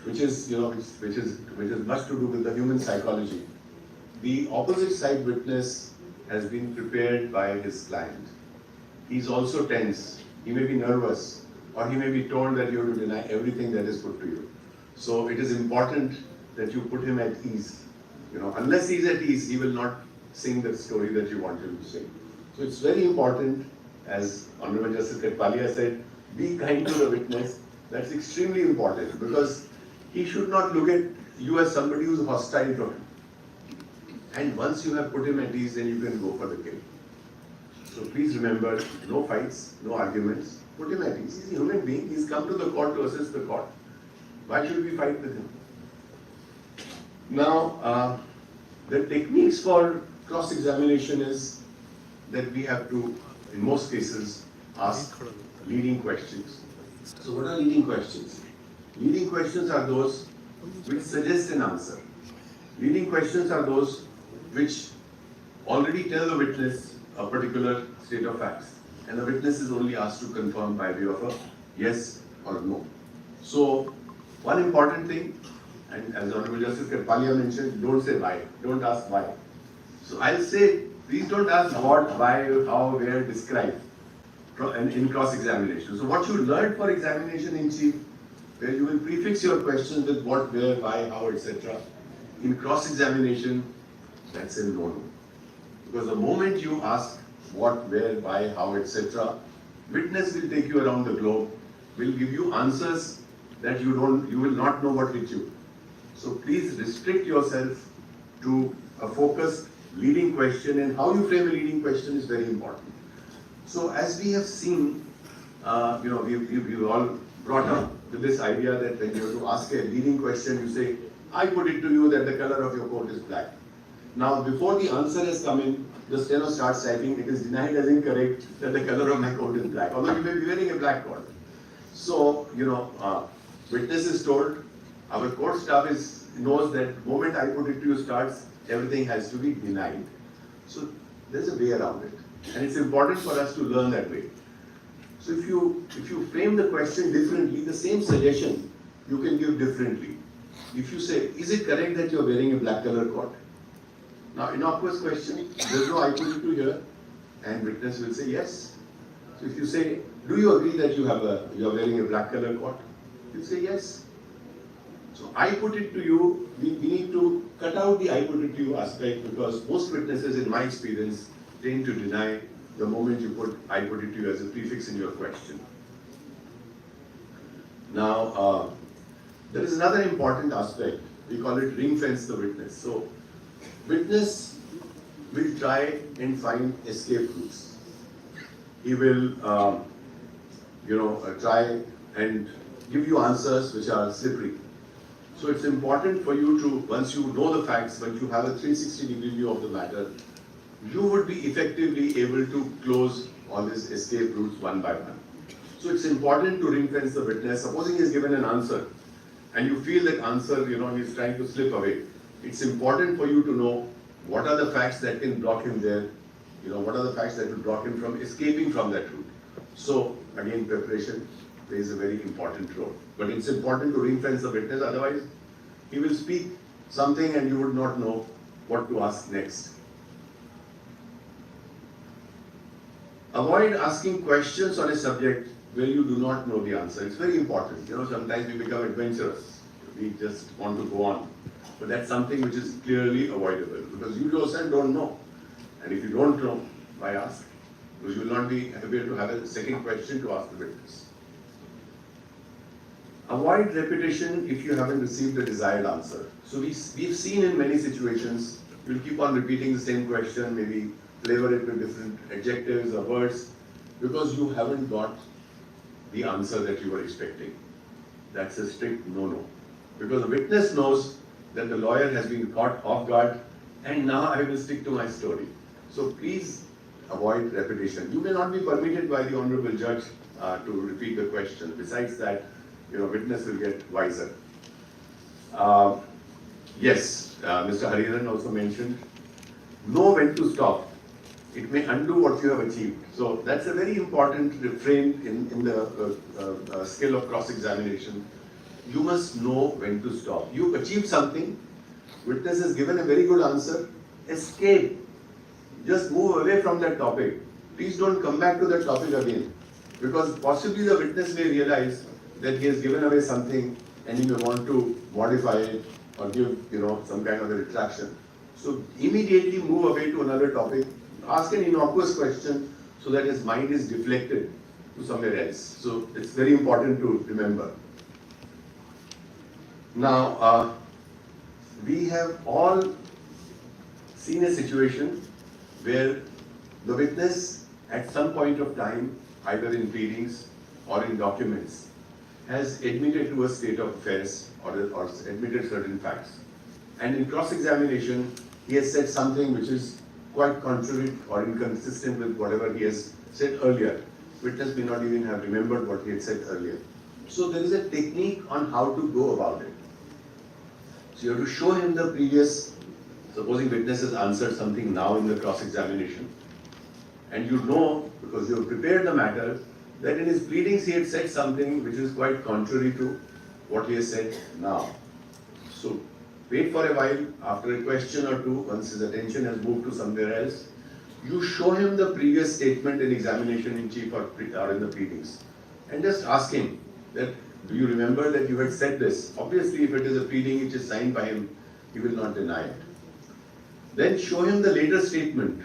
which is much to do with the human psychology. The opposite side witness has been prepared by his client. He's also tense. He may be nervous, or he may be told that you have to deny everything that is put to you. So it is important that you put him at ease. Unless he's at ease, he will not sing the story that you want him to sing. So it's very important, as Honorable Justice Kathpalia said, be kind to the witness. That's extremely important because he should not look at you as somebody who's hostile to him. And once you have put him at ease, then you can go for the kill. So please remember, no fights, no arguments. Put him at ease. He's a human being. He's come to the court to assist the court. Why should we fight with him? Now, the techniques for cross-examination is that we have to, in most cases, ask leading questions. So what are leading questions? Leading questions are those which suggest an answer. Leading questions are those which already tell the witness a particular state of facts, and the witness is only asked to confirm by way of a yes or no. So, one important thing, and as Honorable Justice Kathpalia mentioned, don't say why, don't ask why. So I'll say, please don't ask what, why, how, where, describe in cross-examination. So what you learned for examination in chief, where you will prefix your questions with what, where, why, how, etc. In cross-examination, that's a no-no. Because the moment you ask what, where, why, how, etc., witness will take you around the globe, will give you answers that you will not know what hit you. So please restrict yourself to a focused leading question, and how you frame a leading question is very important. So as we have seen, we've all brought up with this idea that when you have to ask a leading question, you say, I put it to you that the color of your coat is black. Now, before the answer has come in, the steno starts typing, it is denied as incorrect that the color of my coat is black, although you may be wearing a black coat. So, witness is told, our court staff knows that the moment I put it to you starts, everything has to be denied. So, there's a way around it. And it's important for us to learn that way. So, if you frame the question differently, the same suggestion you can give differently. If you say, is it correct that you're wearing a black color coat? Now, innocuous question, there's no I put it to here, and witness will say yes. So if you say, do you agree that you're wearing a black color coat? You say yes. So I put it to you, we need to cut out the I put it to you aspect, because most witnesses, in my experience, tend to deny the moment you put I put it to you as a prefix in your question. Now, there is another important aspect. We call it ring fence the witness. So, witness will try and find escape routes. He will, try and give you answers which are slippery. So it's important for you to, once you know the facts, once you have a 360-degree view of the matter, you would be effectively able to close all these escape routes one by one. So it's important to ring fence the witness. Supposing he is given an answer, and you feel that answer, he's trying to slip away. It's important for you to know what are the facts that can block him there, what are the facts that will block him from escaping from that route. So, again, preparation plays a very important role. But it's important to ring fence the witness, otherwise he will speak something and you would not know what to ask next. Avoid asking questions on a subject where you do not know the answer. It's very important. Sometimes we become adventurous. We just want to go on. But that's something which is clearly avoidable, because you yourself don't know. And if you don't know, why ask? Because you will not be able to have a second question to ask the witness. Avoid repetition if you haven't received the desired answer. So we've seen in many situations, you'll keep on repeating the same question, maybe flavor it with different adjectives or words, because you haven't got the answer that you were expecting. That's a strict no-no. Because the witness knows that the lawyer has been caught off guard, and now I will stick to my story. So please avoid repetition. You may not be permitted by the Honorable Judge to repeat the question. Besides that, witness will get wiser. Yes, Mr. Hariharan also mentioned, know when to stop. It may undo what you have achieved. So that's a very important refrain in the skill of cross-examination. You must know when to stop. You achieved something, witness has given a very good answer, escape. Just move away from that topic. Please don't come back to that topic again. Because possibly the witness may realize that he has given away something and he may want to modify it or give, some kind of a retraction. So immediately move away to another topic. Ask an innocuous question so that his mind is deflected to somewhere else. So it's very important to remember. Now, we have all seen a situation where the witness at some point of time, either in pleadings or in documents, has admitted to a state of affairs or admitted certain facts. And in cross-examination, he has said something which is quite contrary or inconsistent with whatever he has said earlier. Witness may not even have remembered what he had said earlier. So there is a technique on how to go about it. So you have to show him the previous, supposing witness has answered something now in the cross-examination, and you know, because you have prepared the matter, that in his pleadings he had said something which is quite contrary to what he has said now. So wait for a while, after a question or two, once his attention has moved to somewhere else, you show him the previous statement in examination in chief or in the pleadings, and just ask him that, do you remember that you had said this? Obviously, if it is a pleading which is signed by him, he will not deny it. Then show him the later statement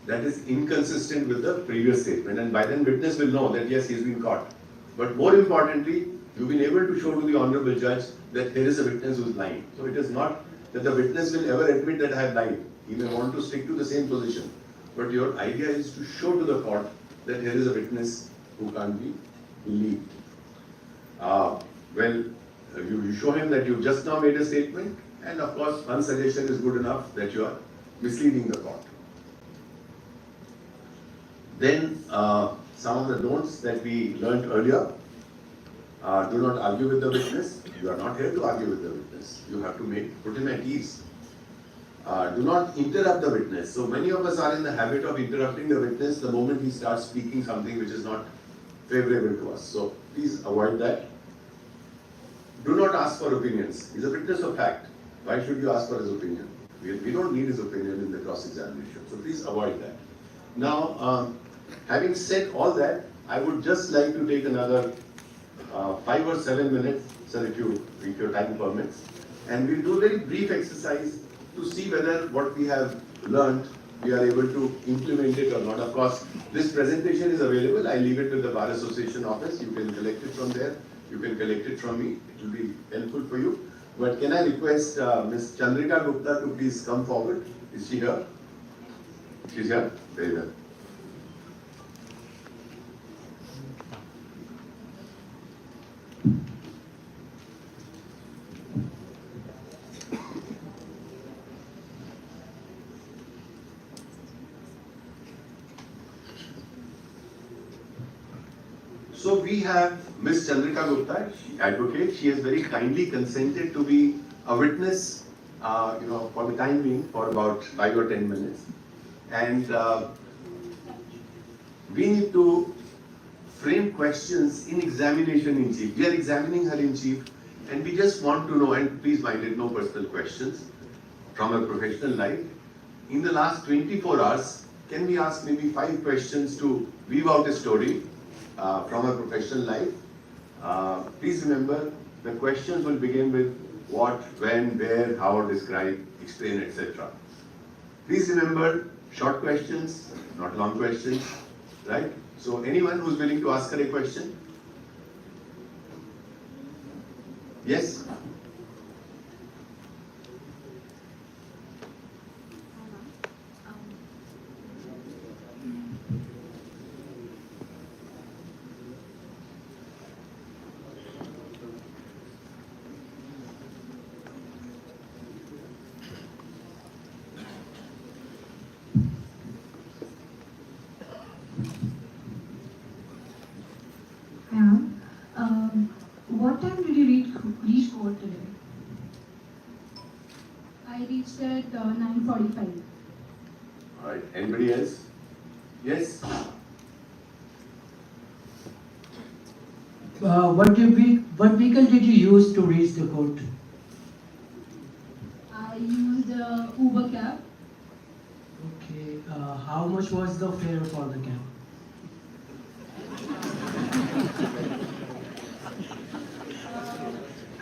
that is inconsistent with the previous statement, and by then witness will know that yes, he has been caught. But more importantly, you've been able to show to the Honorable Judge that there is a witness who is lying. So it is not that the witness will ever admit that I have lied. He may want to stick to the same position. But your idea is to show to the court that here is a witness who can't be believed. You show him that you just now made a statement, and of course, one suggestion is good enough that you are misleading the court. Then, some of the don'ts that we learned earlier. Do not argue with the witness. You are not here to argue with the witness. You have to put him at ease. Do not interrupt the witness. So many of us are in the habit of interrupting the witness the moment he starts speaking something which is not favorable to us. So please avoid that. Do not ask for opinions. He's a witness of fact. Why should you ask for his opinion? We don't need his opinion in the cross-examination. So please avoid that. Now, having said all that, I would just like to take another 5 or 7 minutes, sir, if your time permits, and we'll do a very brief exercise to see whether what we have learned, we are able to implement it or not. Of course, this presentation is available. I leave it to the Bar Association office. You can collect it from there. You can collect it from me. It will be helpful for you. But can I request Ms. Chandrika Gupta to please come forward? Is she here? She's here? Very well. So we have Ms. Chandrika Gupta, advocate. She has very kindly consented to be a witness, for the time being, for about 5 or 10 minutes. And we need to frame questions in examination in chief. We are examining her in chief, and we just want to know, and please mind it, no personal questions, from her professional life. In the last 24 hours, can we ask maybe 5 questions to weave out a story from her professional life? Please remember, the questions will begin with what, when, where, how, describe, explain, etc. Please remember, short questions, not long questions, right? So anyone who's willing to ask her a question? Yes? What time did you reach court today? I reached at 9:45. All right, anybody else? Yes? What vehicle did you use to reach the court? I used Uber cab. Okay, how much was the fare for the cab?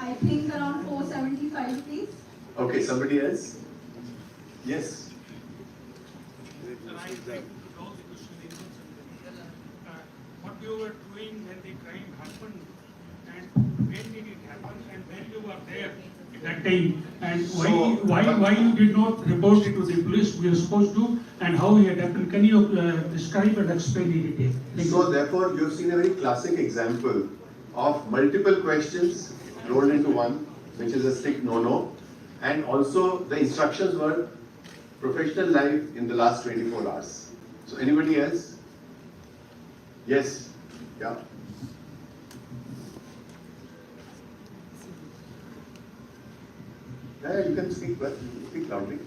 I think around 475, please. Okay, somebody else? Yes? What you were doing when the crime happened, and when did it happen, and when you were there at that time, and why you did not report it to the police? We were supposed to, and how it happened? Can you describe and explain in detail? So therefore, you've seen a very classic example of multiple questions rolled into one, which is a strict no-no. And also the instructions were professional life in the last 24 hours. So anybody else? Yes? Yeah? Yeah, you can speak, but speak loudly.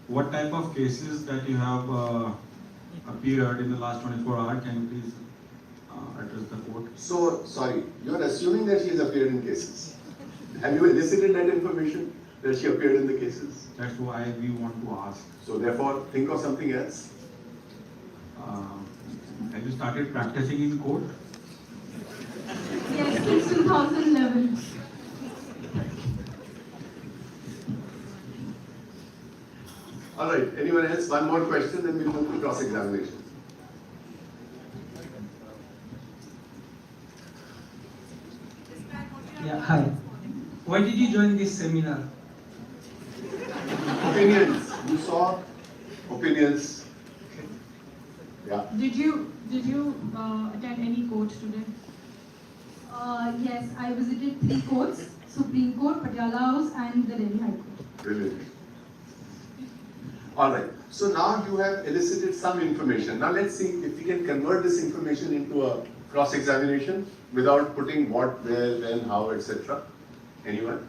What type of cases that you have appeared in the last 24 hours? Can you please address the court? So, sorry, you are assuming that she has appeared in cases. Have you elicited that information that she appeared in the cases? That's why we want to ask. So therefore, think of something else. Have you started practicing in court? Yes, since 2011. All right, anyone else? One more question, then we'll move to cross-examination. Yeah, hi. Why did you join this seminar? Opinions. You saw opinions. Yeah. Did you attend any court today? Yes, I visited 3 courts, Supreme Court, Patiala House and the Delhi High Court. Brilliant. All right. So now you have elicited some information. Now let's see if we can convert this information into a cross-examination without putting what, where, when, how, etc. Anyone?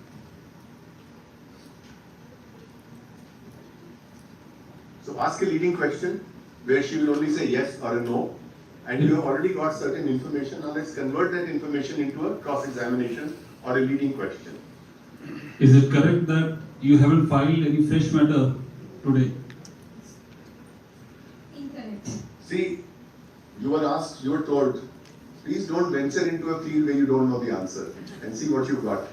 So ask a leading question where she will only say yes or a no. And you have already got certain information. Now let's convert that information into a cross-examination or a leading question. Is it correct that you haven't filed any fresh matter today? Incorrect. See, you were asked, you were told, please don't venture into a field where you don't know the answer and see what you got.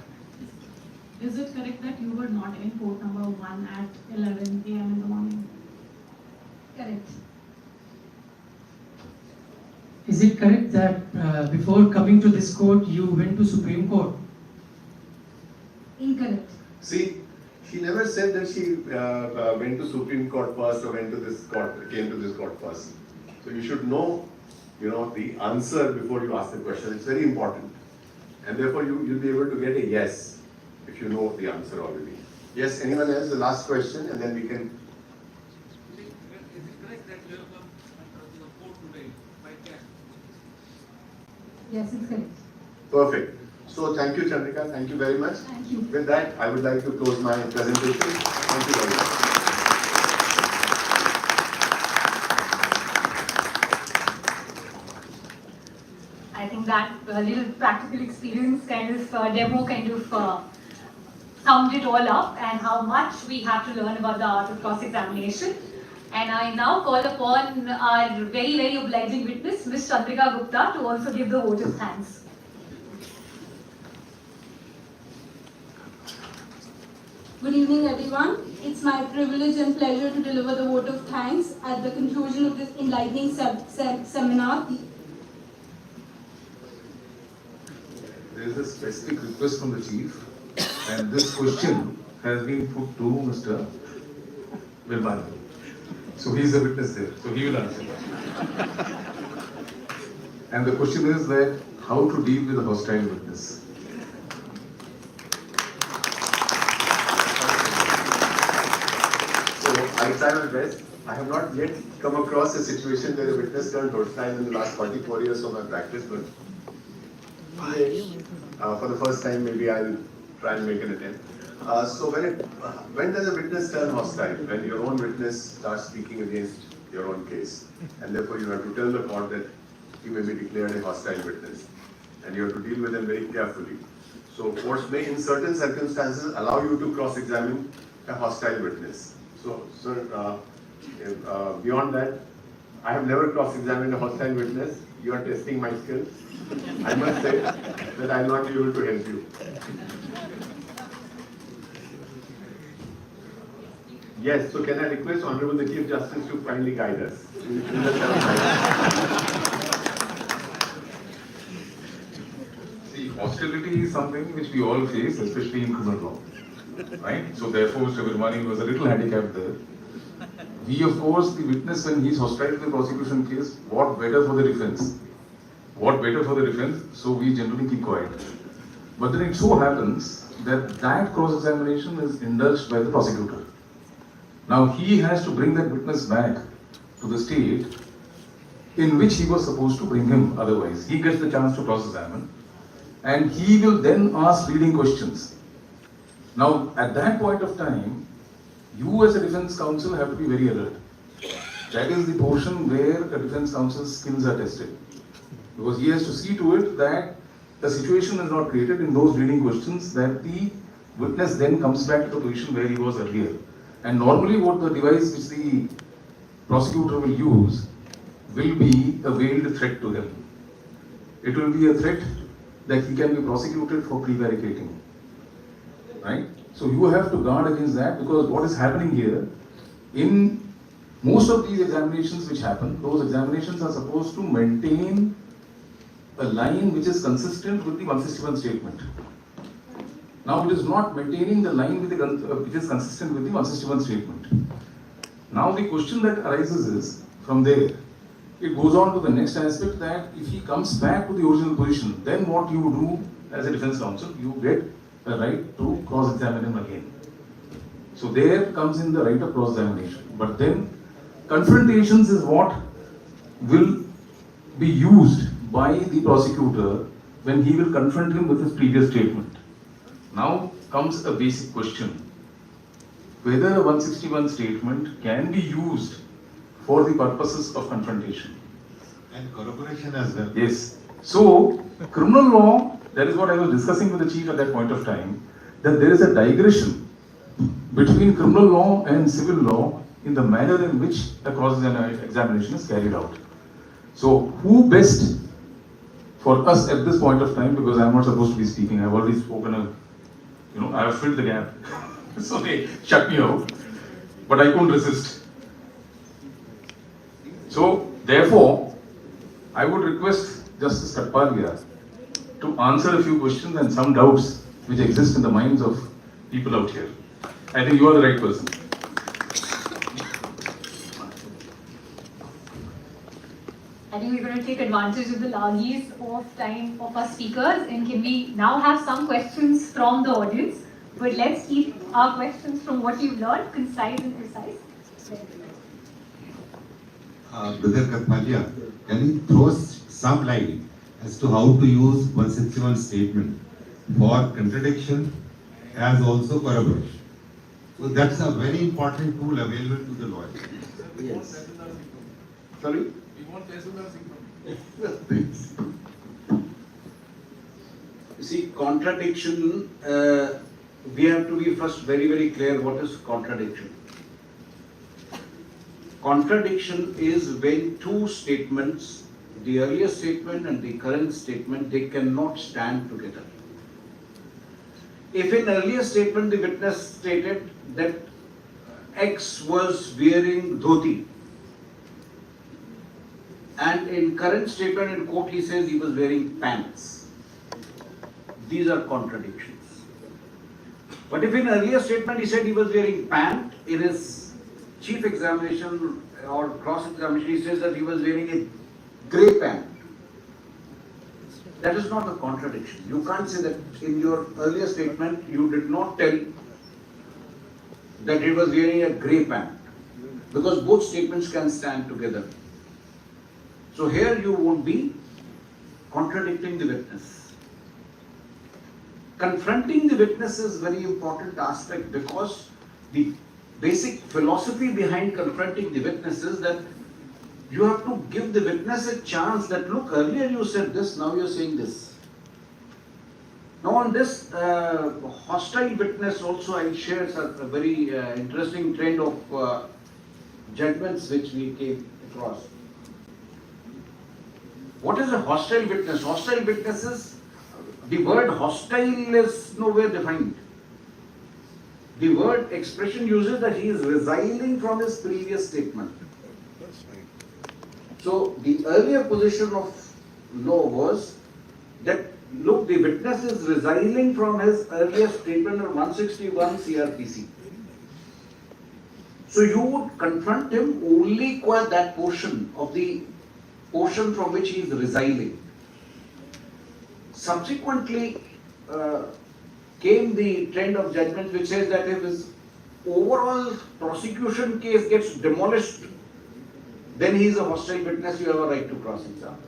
Is it correct that you were not in court number 1 at 11 a.m. in the morning? Correct. Is it correct that before coming to this court, you went to Supreme Court? Incorrect. See, she never said that she went to Supreme Court first or went to this court, came to this court first. So you should know, the answer before you ask the question. It's very important. And therefore you'll be able to get a yes if you know the answer already. Yes, anyone else? The last question and then we can. Is it correct that you have come to the court today by cab? Yes, it's correct. Perfect. So thank you, Chandrika. Thank you very much. Thank you. With that, I would like to close my presentation. Thank you very much. I think that little practical experience kind of demo kind of summed it all up and how much we have to learn about the art of cross-examination. And I now call upon our very, very obliging witness, Ms. Chandrika Gupta, to also give the vote of thanks. Good evening, everyone. It's my privilege and pleasure to deliver the vote of thanks at the conclusion of this enlightening seminar. There is a specific request from the chief, and this question has been put to Mr. Virmani. So he is the witness there, so he will answer. And the question is that how to deal with a hostile witness. So I try my best. I have not yet come across a situation where a witness turned hostile in the last 44 years of my practice, but for the first time maybe I'll try and make an attempt. So when does a witness turn hostile? When your own witness starts speaking against your own case, and therefore you have to tell the court that he may be declared a hostile witness, and you have to deal with him very carefully. So courts may, in certain circumstances, allow you to cross-examine a hostile witness. So, sir, beyond that, I have never cross-examined a hostile witness. You are testing my skills. I must say that I will not be able to help you. Yes, so can I request Honorable the Chief Justice to kindly guide us in the See, hostility is something which we all face, especially in criminal law. Right? So therefore, Mr. Virmani was a little handicapped there. We, of course, the witness, when he is hostile to the prosecution case, what better for the defense? What better for the defense? So we generally keep quiet. But then it so happens that cross-examination is indulged by the prosecutor. Now he has to bring that witness back to the state in which he was supposed to bring him otherwise. He gets the chance to cross-examine and he will then ask leading questions. Now at that point of time, you as a defense counsel have to be very alert. That is the portion where a defense counsel's skills are tested. Because he has to see to it that the situation is not created in those leading questions, that the witness then comes back to the position where he was earlier. And normally what the device which the prosecutor will use will be a veiled threat to him. It will be a threat that he can be prosecuted for prevaricating. Right? So you have to guard against that, because what is happening here, in most of these examinations which happen, those examinations are supposed to maintain a line which is consistent with the 161 statement. Now it is not maintaining the line with which is consistent with the 161 statement. Now the question that arises is, from there, it goes on to the next aspect, that if he comes back to the original position, then what you do as a defense counsel, you get a right to cross-examine him again. So there comes in the right of cross-examination. But then confrontations is what will be used by the prosecutor when he will confront him with his previous statement. Now comes a basic question. Whether a 161 statement can be used for the purposes of confrontation. And corroboration as well. Yes. So, criminal law, that is what I was discussing with the chief at that point of time, that there is a digression between criminal law and civil law in the manner in which a cross-examination is carried out. So, who best for us at this point of time, because I am not supposed to be speaking, I have already spoken, I have filled the gap. So they shut me out, but I couldn't resist. So, therefore, I would request Justice Kathpalia to answer a few questions and some doubts which exist in the minds of people out here. I think you are the right person. I think we're going to take advantage of the largesse of time of our speakers, and can we now have some questions from the audience? But let's keep our questions from what you've learned, concise and precise. Brother Kathpalia, can you throw some light as to how to use 161 statement for contradiction as also corroboration? So that's a very important tool available to the lawyer. Yes. Sorry? You see, contradiction, we have to be first very, very clear what is contradiction. Contradiction is when two statements, the earlier statement and the current statement, they cannot stand together. If in earlier statement the witness stated that X was wearing dhoti, and in current statement in court he says he was wearing pants, these are contradictions. But if in earlier statement he said he was wearing pant, in his chief examination or cross examination he says that he was wearing a grey pant, that is not a contradiction. You can't say that in your earlier statement you did not tell that he was wearing a grey pant, because both statements can stand together. So here you won't be contradicting the witness. Confronting the witness is a very important aspect, because the basic philosophy behind confronting the witness is that you have to give the witness a chance that, look, earlier you said this, now you're saying this. Now on this hostile witness also, I share a very interesting trend of judgments which we came across. What is a hostile witness? Hostile witnesses, the word hostile is nowhere defined. The word expression uses that he is resigning from his previous statement. So the earlier position of law was that, look, the witness is resigning from his earlier statement of 161 CRPC. So you would confront him only for that portion of the portion from which he is resigning. Subsequently, came the trend of judgment which says that if his overall prosecution case gets demolished, then he is a hostile witness, you have a right to cross-examine.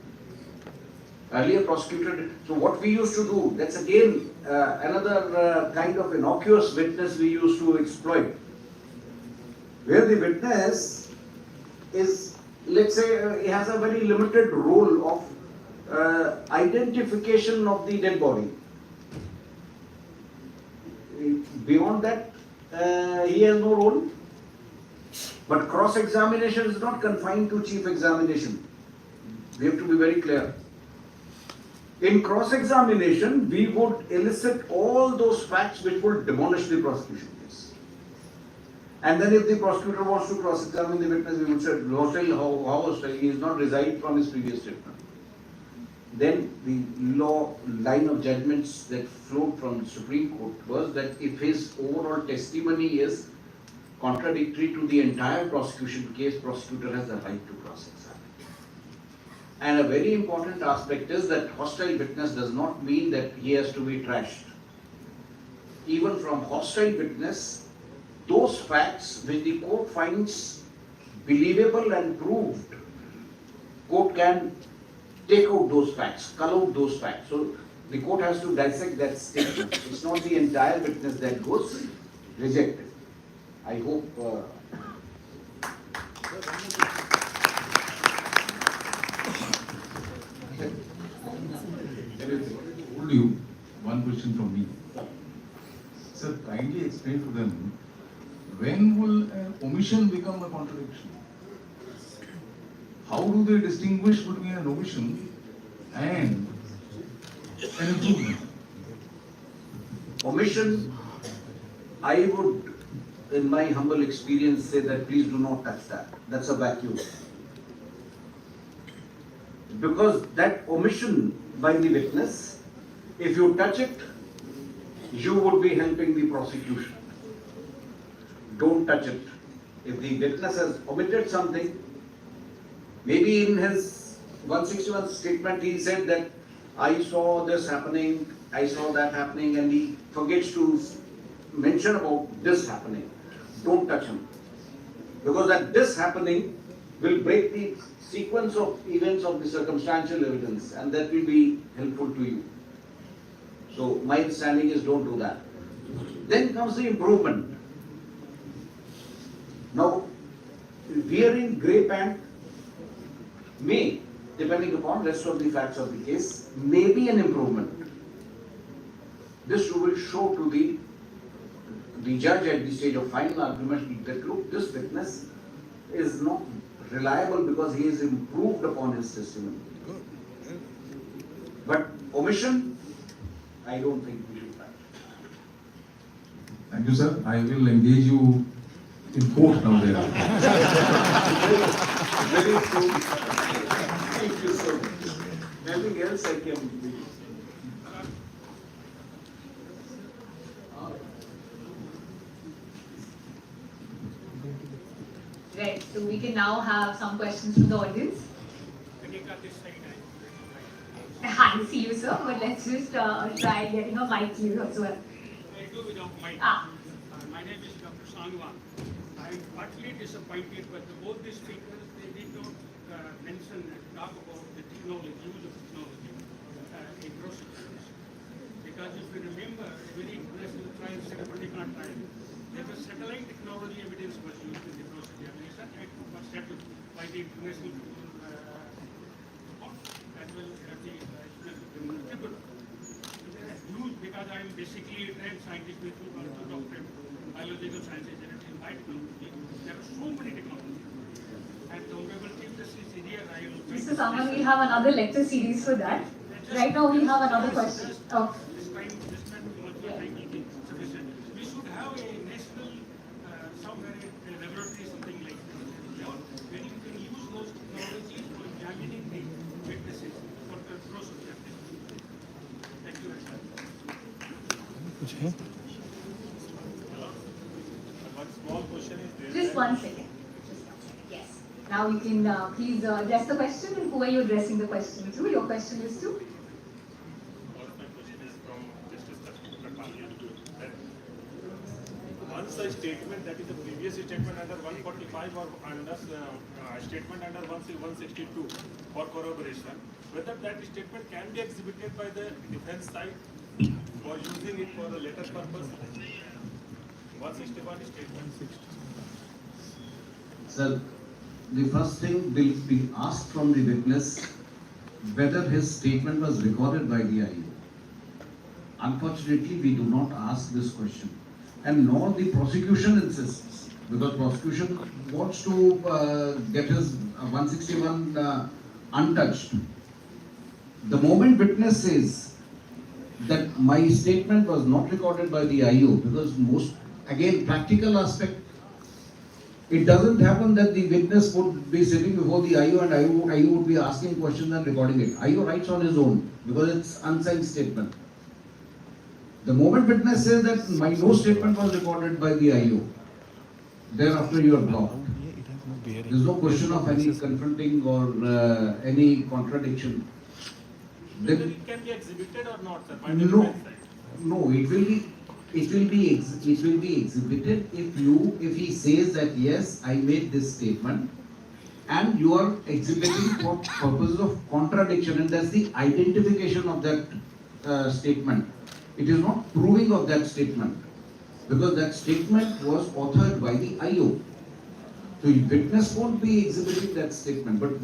Earlier prosecutor did. So what we used to do, that's again another kind of innocuous witness we used to exploit. Where the witness is, let's say, he has a very limited role of identification of the dead body. Beyond that, he has no role. But cross-examination is not confined to chief examination. We have to be very clear. In cross-examination, we would elicit all those facts which would demolish the prosecution case. And then if the prosecutor wants to cross-examine the witness, we would say, how hostile, he is not reside from his previous statement. Then the law line of judgments that flowed from the Supreme Court was that if his overall testimony is contradictory to the entire prosecution case, prosecutor has the right to cross-examine. And a very important aspect is that hostile witness does not mean that he has to be trashed. Even from hostile witness, those facts which the court finds believable and proved, court can take out those facts, cull out those facts. So the court has to dissect that statement. It's not the entire witness that goes rejected. I hope. Told you one question from me. Sir, kindly explain to them, when will an omission become a contradiction? How do they distinguish between an omission and an improvement? Omission, I would, in my humble experience, say that please do not touch that. That's a vacuum. Because that omission by the witness, if you touch it, you would be helping the prosecution. Don't touch it. If the witness has omitted something, maybe in his 161 statement he said that I saw this happening, I saw that happening, and he forgets to mention about this happening. Don't touch him. Because that this happening will break the sequence of events of the circumstantial evidence, and that will be helpful to you. So my understanding is don't do that. Then comes the improvement. Now, wearing grey pant may, depending upon rest of the facts of the case, may be an improvement. This you will show to the judge at the stage of final argument that look, this witness is not reliable because he is improved upon his testimony. But omission, I don't think we should touch. Thank you, sir. I will engage you in court now there. Very soon. Thank you so much. Nothing else I can do. Right, so we can now have some questions from the audience. I see you, sir, but let's just try getting a mic to you as well. I do without mic. My name is Dr. Sangwan. I am partly disappointed, but both the speakers, they did not mention and talk about the technology, use of technology in prosecutions. Because if you remember, every international trial, particular trial, there was satellite technology evidence was used in the cross-examination and was settled by the international court as well as the international criminal tribunal. They are used because I am basically a trained scientist with also doctorate in biological sciences and in biotechnology. There are so many technologies. And the Honorable Chief Justice is here. Mr. Saman, we have another lecture series for that. Right now we have another question. Oh. This time will be sufficient. We should have a national, somewhere a laboratory, something like that. When you can use those technologies for examining the witnesses for the process. Thank you very much. One small question is there. Just 1 second. Yes. Now you can please address the question, and who are you addressing the question to? Your question is to? My question is from Justice Kathpalia. the statement that is the previous statement under 145 or under statement under 162 for corroboration, whether that statement can be exhibited by the defense side or using it for a later purpose? 161 statement. Sir, the first thing will be asked from the witness whether his statement was recorded by the IU. Unfortunately, we do not ask this question, and nor the prosecution insists, because prosecution wants to get his 161 untouched. The moment witness says that my statement was not recorded by the IU, because most, again, practical aspect, it doesn't happen that the witness would be sitting before the IU and IU would be asking questions and recording it. IU writes on his own because it's unsigned statement. The moment witness says that my no statement was recorded by the IU, thereafter you are blocked. There is no question of any confronting or any contradiction. Whether it can be exhibited or not, sir, by the No, defense side? no, it will be exhibited if he says that yes, I made this statement, and you are exhibiting for purposes of contradiction, and that's the identification of that statement. It is not proving of that statement, because that statement was authored by the IO. So witness won't be exhibiting that statement, but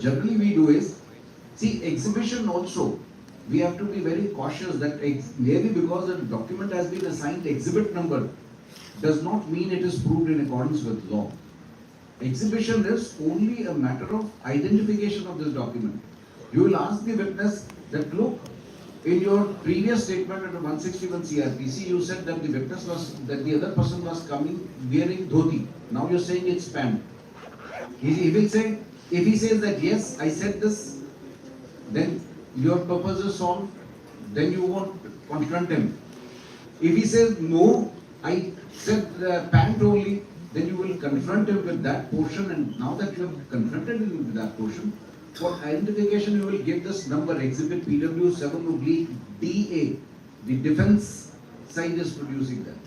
generally we do is, see, exhibition also, we have to be very cautious that maybe because a document has been assigned exhibit number does not mean it is proved in accordance with law. Exhibition is only a matter of identification of this document. You will ask the witness that, look, in your previous statement under 161 CRPC, you said that the witness was, that the other person was coming wearing dhoti. Now you're saying it's pant. He will say, if he says that yes, I said this, then your purpose is solved, then you won't confront him. If he says no, I said pant only, then you will confront him with that portion, and now that you have confronted him with that portion, for identification you will give this number, exhibit PW7/DA. The defense side is producing that.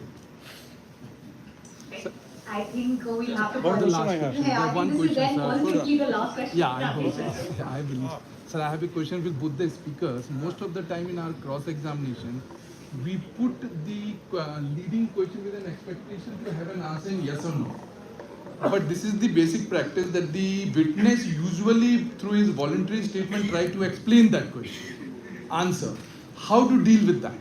I think we'll have to About the last question. Yeah, I One think this is question, then sir. quickly the last question. Yeah, I hope. I believe. Sir, I have a question with both the speakers. Most of the time in our cross-examination, we put the leading question with an expectation to have an answer in yes or no. But this is the basic practice that the witness usually through his voluntary statement try to explain that question. Answer. How to deal with that?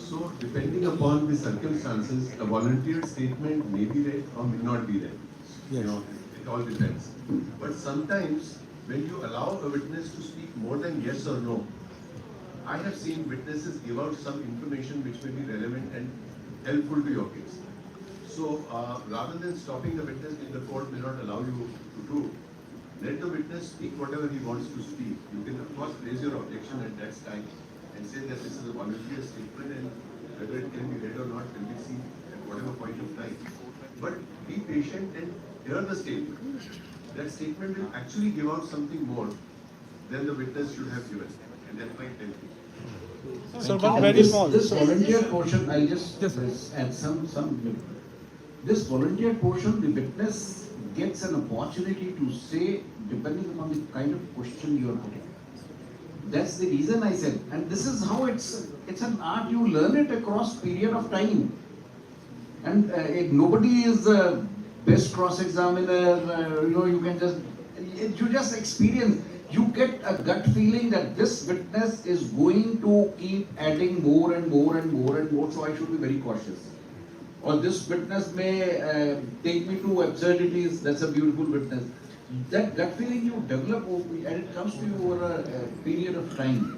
So, depending upon the circumstances, a volunteered statement may be read or may not be read. Yes. You know, it all depends. But sometimes, when you allow a witness to speak more than yes or no, I have seen witnesses give out some information which may be relevant and helpful to your case. So, rather than stopping the witness in the court may not allow you to do, let the witness speak whatever he wants to speak. You can of course raise your objection at that time and say that this is a volunteer statement and whether it can be read or not can be seen at whatever point of time. But be patient and hear the statement. That statement will actually give out something more than the witness should have given, and that might help you. Sir, but very small. This volunteer portion, I'll just add some. This volunteer portion, the witness gets an opportunity to say, depending upon the kind of question you are putting. That's the reason I said, and this is how it's an art. You learn it across period of time, and nobody is the best cross-examiner. You can just experience. You get a gut feeling that this witness is going to keep adding more and more and more and more, so I should be very cautious. Or this witness may take me to absurdities. That's a beautiful witness. That gut feeling you develop, and it comes to you over a period of time.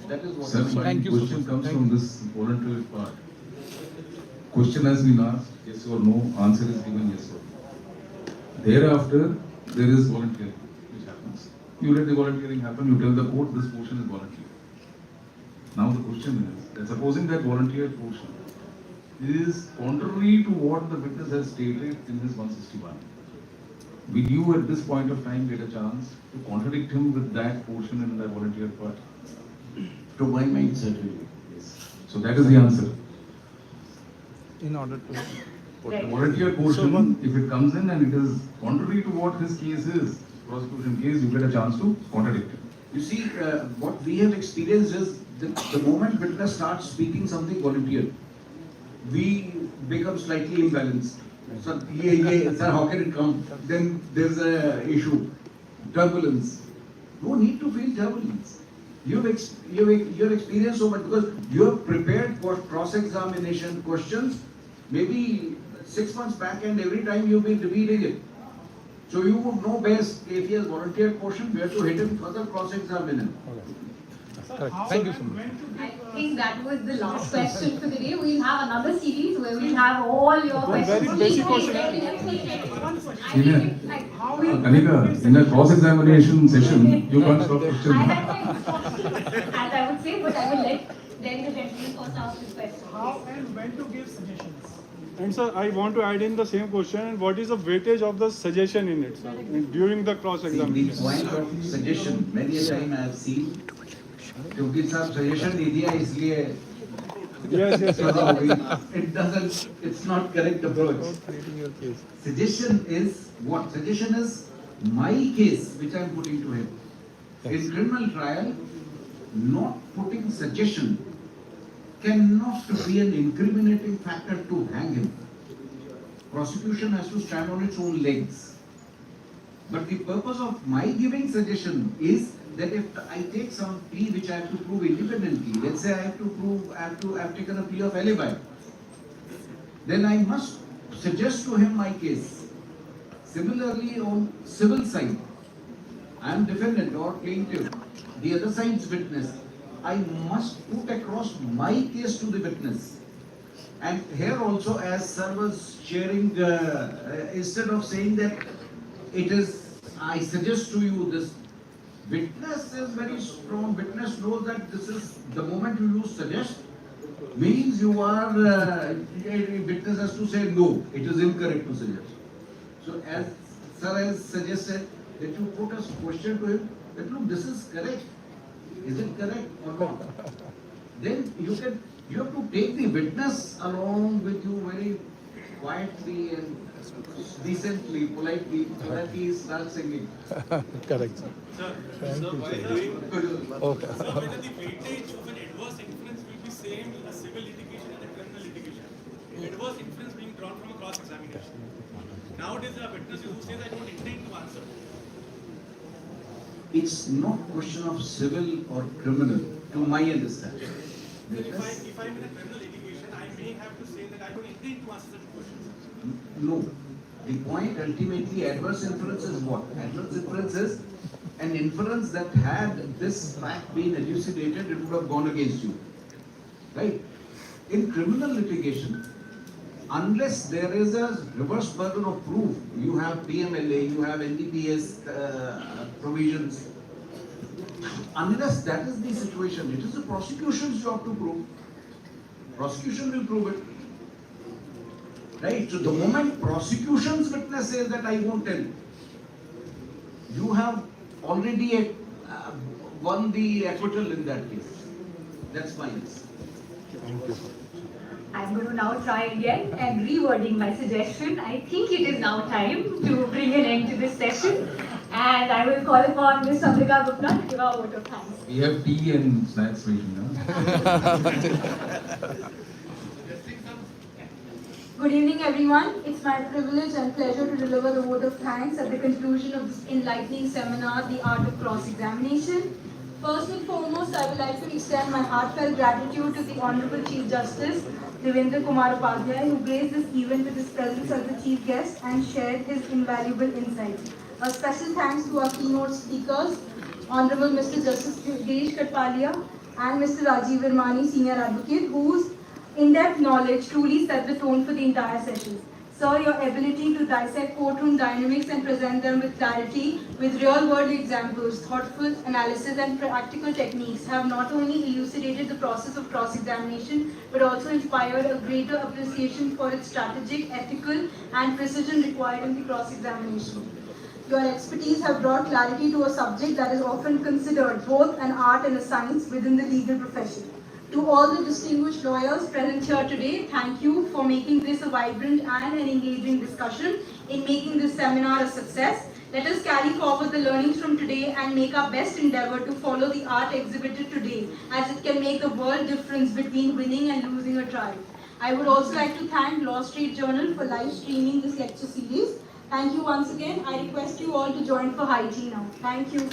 That is what. Sir, my question comes from this voluntary part. Question has been asked, yes or no, answer is given yes or no. Thereafter, there is volunteering which happens. You let the volunteering happen, you tell the court this portion is voluntary. Now the question is, that supposing that volunteered portion is contrary to what the witness has stated in his 161, will you at this point of time get a chance to contradict him with that portion in the volunteer part? To my mind, certainly. Yes. So that is the answer. In order to... The volunteer portion, if it comes in and it is contrary to what his case is, prosecution case, you get a chance to contradict it. You see, what we have experienced is the moment witness starts speaking something volunteer, we become slightly imbalanced. So, sir, how can it come? Then there's a issue, turbulence. No need to feel turbulence. You've experienced so much because you have prepared for cross-examination questions maybe 6 months back, and every time you've been repeating it. So you would know best if he has volunteered portion, where to hit him, further cross-examine him. Correct. Thank you so much. I think that was the last question for the day. We'll have another series where we'll have all your questions. Very basic question. Kanika, in a cross-examination session, you can't stop questioning. I had my responsibility, as I would say, but I will let then the gentleman first ask his question. How and when to give suggestions? And sir, I want to add in the same question. What is the weightage of the suggestion in it, sir, during the The cross-examination? point of suggestion, many a time I have seen, क्योंकि साहब suggestion दे दिया इसलिए Yes. it doesn't, it's not correct approach. Suggestion is what? Suggestion is my case which I am putting to him. In criminal trial, not putting suggestion cannot be an incriminating factor to hang him. Prosecution has to stand on its own legs. But the purpose of my giving suggestion is that if I take some plea which I have to prove independently, let's say I have to prove, I have taken a plea of alibi, then I must suggest to him my case. Similarly, on civil side, I am defendant or plaintiff, the other side's witness, I must put across my case to the witness. And here also, as sir was sharing, instead of saying that it is, I suggest to you this, witness is very strong. Witness knows that this is the moment you use suggest means you are witness has to say no, it is incorrect to suggest. So as sir has suggested that you put a question to him that look, this is correct. Is it correct or not? Then you have to take the witness along with you very quietly and decently, politely, so that he starts singing. Correct, sir. Thank you, sir. Okay. So whether the weightage of an adverse inference will be same in a civil litigation and a criminal litigation. Adverse inference being drawn from a cross-examination. Nowadays there are witnesses who say that I don't intend to answer. It's not question of civil or criminal, to my understanding. If I'm in a criminal litigation, I may have to say that I don't intend to answer such questions. No. The point ultimately, adverse inference is what? Adverse inference is an inference that had this fact been elucidated, it would have gone against you. Right? In criminal litigation, unless there is a reverse burden of proof, you have PMLA, you have NDPS provisions. Unless that is the situation, it is the prosecution's job to prove. Prosecution will prove it. Right? So the moment prosecution's witness says that I won't tell, you have already won the acquittal in that case. That's my answer. Thank you. I'm going to now try again and rewording my suggestion. I think it is now time to bring an end to this session. And I will call upon Ms. Chandrika Gupta to give our vote of thanks. We have tea and snacks waiting now. Good evening, everyone. It's my privilege and pleasure to deliver the vote of thanks at the conclusion of this enlightening seminar, The Art of Cross-Examination. First and foremost, I would like to extend my heartfelt gratitude to the Honorable Chief Justice, Devendra Upadhyaya, who graced this event with his presence as the chief guest and shared his invaluable insights. A special thanks to our keynote speakers, Honorable Mr. Justice Girish Kathpalia and Mr. Rajeev Virmani, Senior Advocate, whose in-depth knowledge truly set the tone for the entire session. Sir, your ability to dissect courtroom dynamics and present them with clarity, with real-world examples, thoughtful analysis and practical techniques have not only elucidated the process of cross-examination, but also inspired a greater appreciation for its strategic, ethical, and precision required in the cross-examination. Your expertise have brought clarity to a subject that is often considered both an art and a science within the legal profession. To all the distinguished lawyers present here today, thank you for making this a vibrant and an engaging discussion in making this seminar a success. Let us carry forward the learnings from today and make our best endeavor to follow the art exhibited today, as it can make a world difference between winning and losing a trial. I would also like to thank LawStreet Journal for live streaming this lecture series. Thank you once again. I request you all to join for high tea now. Thank you.